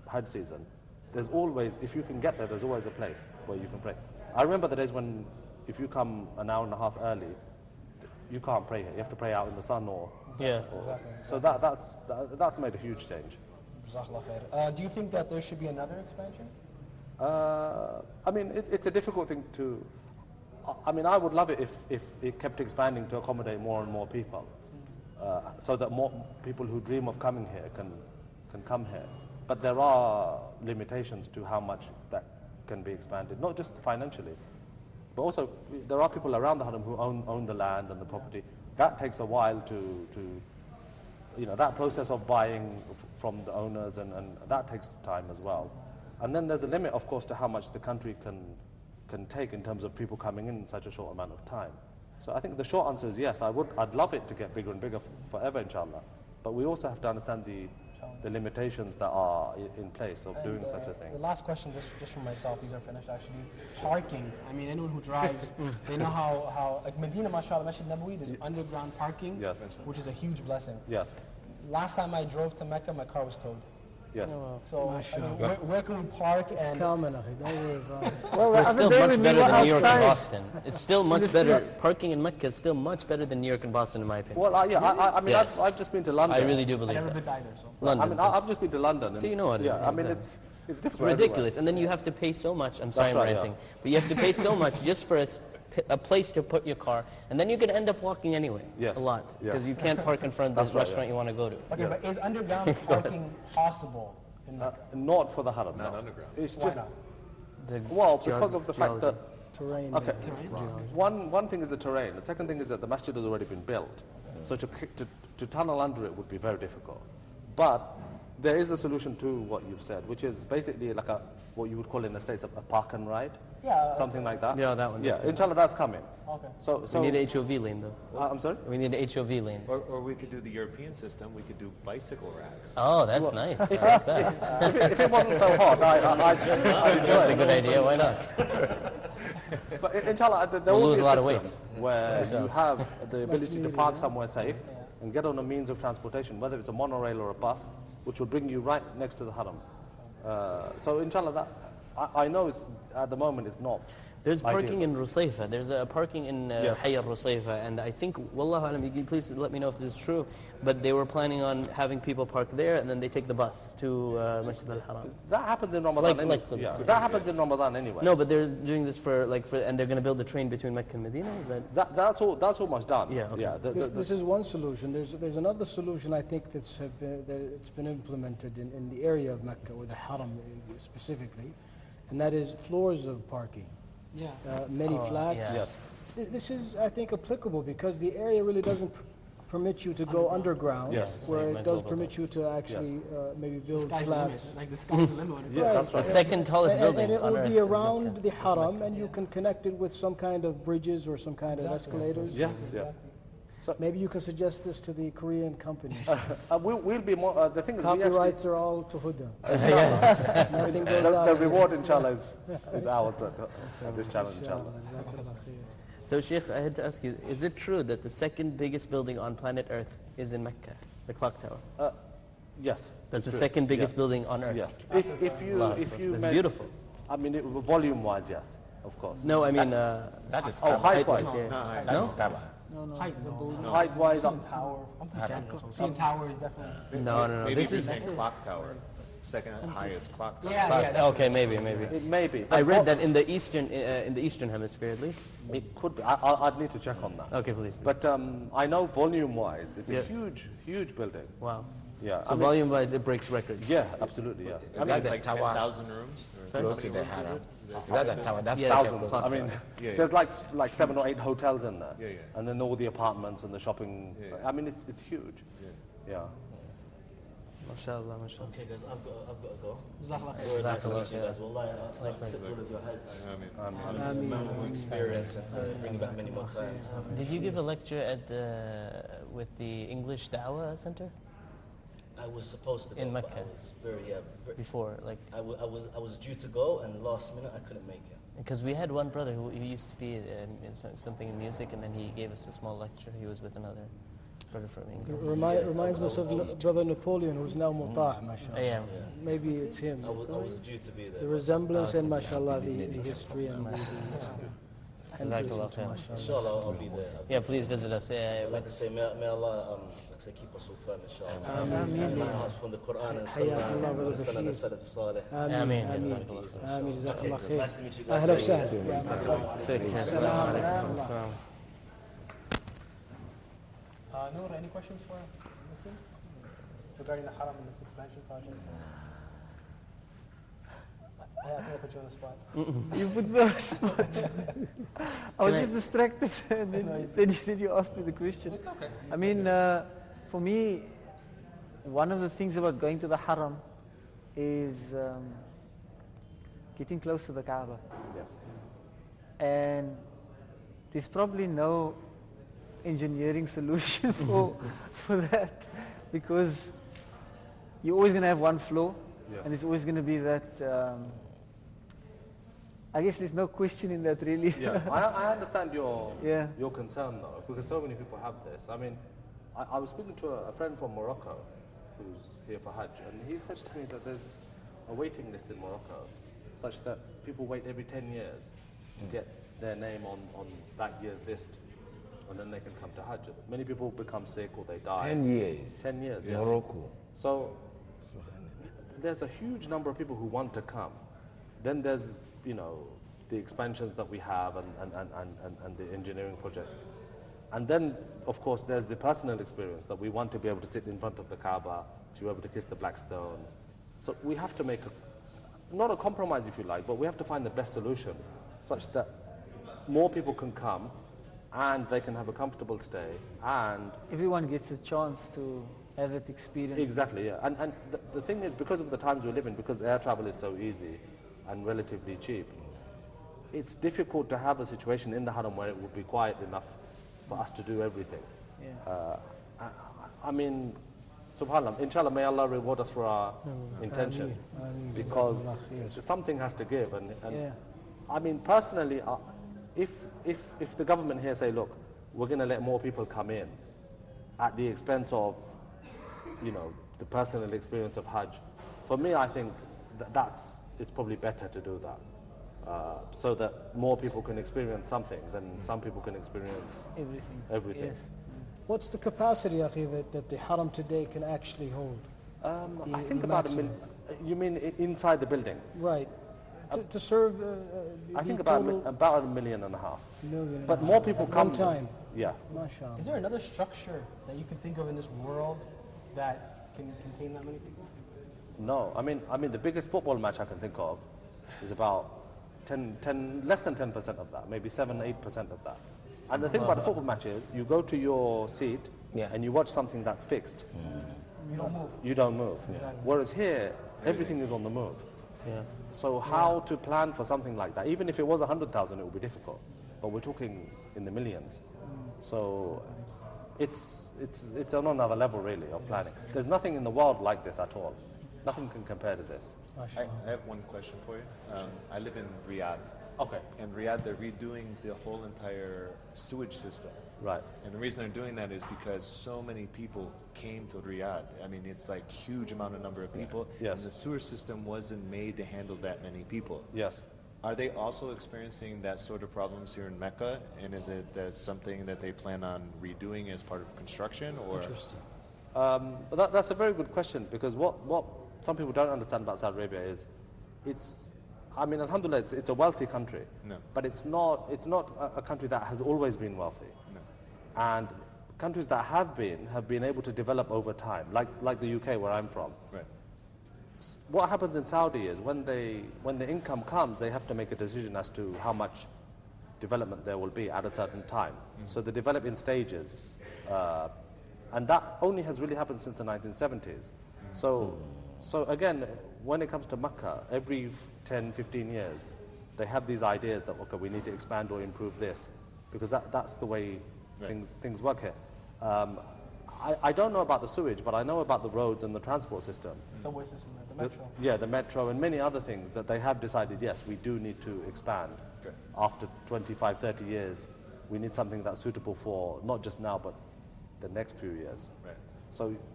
Hajj season, there's always, if you can get there, there's always a place where you can pray. I remember the days when, if you come an hour and a half early, you can't pray here. You have to pray out in the sun or... Exactly. So that's made a huge change. Do you think that there should be another expansion? I mean, it's a difficult thing to... I mean, I would love it if it kept expanding to accommodate more and more people, so that more people who dream of coming here can come here. But there are limitations to how much that can be expanded, not just financially, but also there are people around the Haram who own the land and the property. That takes a while to that process of buying from the owners, and that takes time as well. And then there's a limit, of course, to how much the country can take in terms of people coming in such a short amount of time. So I think the short answer is yes, I'd love it to get bigger and bigger forever, inshallah. But we also have to understand the limitations that are in place of doing such a thing. The last question, just for myself, these are finished actually. Parking. I mean, anyone who drives, they know how like Medina, mashallah, Masjid Nabawi, there's underground parking, which is a huge blessing. Yes. Last time I drove to Mecca, my car was towed. Yes. So I mean, where can we park? It's coming, don't worry about it. We're still much better than New York and Boston. It's still much better. Parking in Mecca is still much better than New York and Boston, in my opinion. Well, I mean, yes. I've just been to London. I really do believe I've never that. been either, so. London. I mean, I've just been to London. So you know what it is. Yeah, I mean, it's different. It's ridiculous. And then you have to pay so much. I'm sorry, I'm ranting. But you have to pay so much just for a place to put your car, and then you could end up walking anyway. Yes. A lot, because you can't park in front of the restaurant you want to go to. Okay, but is underground parking possible Not for the haram, Not no. underground. It's Why just, not? well, because of the fact that, Terrain. okay, one thing is the terrain. The second thing is that the masjid has already been built. So to tunnel under it would be very difficult. But there is a solution to what you've said, which is basically like what you would call in the States a park and ride. Yeah. Something like that. Yeah, that one. Yeah, inshallah, that's coming. Okay. So We need an HOV lane, though. I'm sorry? We need an HOV lane. Or we could do the European system. We could do bicycle racks. Oh, that's nice. If it wasn't so hot, I'd enjoy That's a it. good idea. Why not? But inshallah, there We'll will lose be a lot of system weight. where you have the ability to park somewhere safe and get on a means of transportation, whether it's a monorail or a bus, which will bring you right next to the haram. So inshallah, that I know at the moment it's not. There's parking ideal. in Rusayfa. There's a parking in Yes. Hayy al-Rusayfa, and I think, wallahu alam, you can please let me know if this is true, but they were planning on having people park there, and then they take the bus to Masjid al-Haram. That happens in Ramadan. Like- anyway. like- Yeah, that happens in Ramadan anyway. No, but they're doing this and they're going to build a train between Mecca and Medina. Is that? That's almost done. Yeah, okay. Yeah. This is one solution. There's another solution I think that's it's been implemented in the area of Mecca, or the Haram specifically, and that is floors of parking. Yeah. Many flats. yeah. Yes. This is, I think, applicable because the area really doesn't permit you to go underground, Yes. So where you it might as well does build permit you to actually maybe build Sky's the limit. flats. Like the sky's the limit. Yeah, that's The right. second tallest building And it on will earth be is around Mecca. the Haram, and you can connect it with some kind of bridges or some kind of escalators. Yes. Yeah. Maybe you can suggest this to the Korean companies. We'll be more. The thing is, we actually, Copyrights are all to Huda. Yes. Nothing goes the out. reward, inshallah, is ours at this challenge, inshallah. So, Sheikh, I had to ask you, is it true that the second biggest building on planet Earth is in Mecca, the clock tower? Yes. That's the true. second biggest Yeah. building on Earth. Yes. If you It's measure- beautiful. I mean, volume-wise, yes, of course. No, I mean, That is Oh, Kaaba. height-wise. yeah. That is Kaaba. Height, no. Height-wise, Tower. I'm thinking CN Tower is definitely. No. Maybe This if you're is saying clock tower, second highest clock tower. Yeah. okay, maybe. it may be. I but read that in the eastern hemisphere at least. it could be. I'd need to check on that. Okay, please. But I know volume-wise, it's Yeah. a huge building. Wow. Yeah. So I mean, volume-wise, it breaks records. yeah, absolutely, yeah. Is that that like the tower? 10,000 rooms? Or Close to the haram. Is that the tower? That's Yeah, like a Thousands. clock I mean, tower. Yeah, there's it's- like 7 or 8 hotels in there. Yeah. And then all the apartments and the shopping. Yeah. I mean, it's huge. Yeah. MashaAllah, mashallah. Okay, guys, I've got to go. Jazakallah khair. Very nice to meet you guys. Wallahi, it's like sit all of your head. I mean, Memorable experience and to bring you back many more times. Did you give a lecture at with the English Dawah Center I was supposed to go, In but Mecca. I was before? Like, I was due to go, and last minute I couldn't make it. because we had one brother who used to be something in music, and then he gave us a small lecture. He was with another brother from It England. reminds me of Brother Napoleon, who's now Muta', mashallah. Yeah. Maybe it's him. I was due to be there. The resemblance and mashallah, the history and the Jazakallah emphasis, khair. mashallah. Inshallah, I'll be there. Yeah, please visit us. Like I say, may Allah, like I say, keep us all firm, inshallah. Ameen. Learn us from the Quran and حياكم الله Sunnah, brother understand the Bashir. Salaf Salih. آمين آمين. آمين آمين جزاك الله خير. Nice to meet you guys. أهلا وسهلا. Take care. Assalamu alaikum. Assalam. Noor, any questions for Nassim regarding the Haram and this expansion project? I think I put you on the spot. You put me on the spot. I was just distracted, and then you asked me the question. It's okay. I mean, for me, one of the things about going to the Haram is getting close to the Kaaba. Yes. And there's probably no engineering solution for that, because you're always going to have one floor, Yes. and it's always going to be that. I guess there's no question in that, really. Yeah, I understand Yeah. your concern though, because so many people have this. I mean, I was speaking to a friend from Morocco who's here for Hajj, and he said to me that there's a waiting list in Morocco, such that people wait every 10 years to get their name on that year's list, and then they can come to Hajj. Many people become sick or they die. 10 years. 10 years, In yeah. Morocco. So there's a huge number of people who want to come. Then there's, you know, the expansions that we have and the engineering projects. And then, of course, there's the personal experience that we want to be able to sit in front of the Kaaba, to be able to kiss the black stone. So we have to make not a compromise, if you like, but we have to find the best solution such that more people can come and they can have a comfortable stay and everyone gets a chance to have that experience. exactly, yeah. And the thing is, because of the times we live in, because air travel is so easy and relatively cheap, it's difficult to have a situation in the Haram where it would be quiet enough for us to do everything. Yeah. I mean, subhanAllah, inshallah, may Allah reward us for our intention, because something has to give. And Yeah. I mean, personally, if the government here say, look, we're going to let more people come in at the expense of, you know, the personal experience of Hajj, for me, I think it's probably better to do that. So that more people can experience something than some people can experience everything. Yes. What's the capacity, Akhi, that the Haram today can actually hold? I think about a million. You mean inside the building? Right. To serve I think the about total about 1.5 million. million But more people at come. one time. Yeah. MashaAllah. Is there another structure that you can think of in this world that can contain that many people? No, I mean the biggest football match I can think of is about 10 less than 10% of that, maybe 7-8% of that. And the thing about a football match is, you go to your seat and you watch something that's fixed. You don't move. You don't move. Whereas here, everything is on the move. Yeah. So how to plan for something like that? Even if it was 100,000, it would be difficult. But we're talking in the millions. So it's on another level, really, of planning. There's nothing in the world like this at all. Nothing can compare to this. I have one question for you. I live in Riyadh. Okay. In Riyadh, they're redoing the whole entire sewage system. Right. And the reason they're doing that is because so many people came to Riyadh. I mean, it's like huge number of people. Yes. And the sewer system wasn't made to handle that many people. Yes. Are they also experiencing that sort of problems here in Mecca? And is it something that they plan on redoing as part of construction? Or? Interesting. That's a very good question, because what some people don't understand about Saudi Arabia is I mean, alhamdulillah, it's a wealthy country, but it's not a country that has always been wealthy. No. And countries that have been able to develop over time, like the UK, where I'm from. Right. What happens in Saudi is when the income comes, they have to make a decision as to how much development there will be at a certain time. So they develop in stages, and that only has really happened since the 1970s. So again, when it comes to Makkah, every 10, 15 years, they have these ideas that, okay, we need to expand or improve this, because that's the way things work here. I don't know about the sewage, but I know about the roads and the transport system. Subway system, the metro. Yeah, the metro and many other things that they have decided, yes, we do need to expand. Okay. After 25, 30 years, we need something that's suitable for not just now, but the next few years. Right.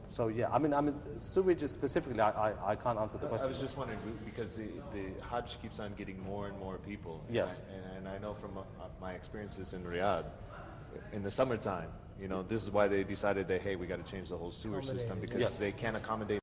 So yeah, I mean, sewage specifically, I can't answer the question. I was just wondering, because the Hajj keeps on getting more and more people. Yes. And I know from my experiences in Riyadh, in the summertime, you know, this is why they decided that, hey, we got to change the whole sewer system, because they can't accommodate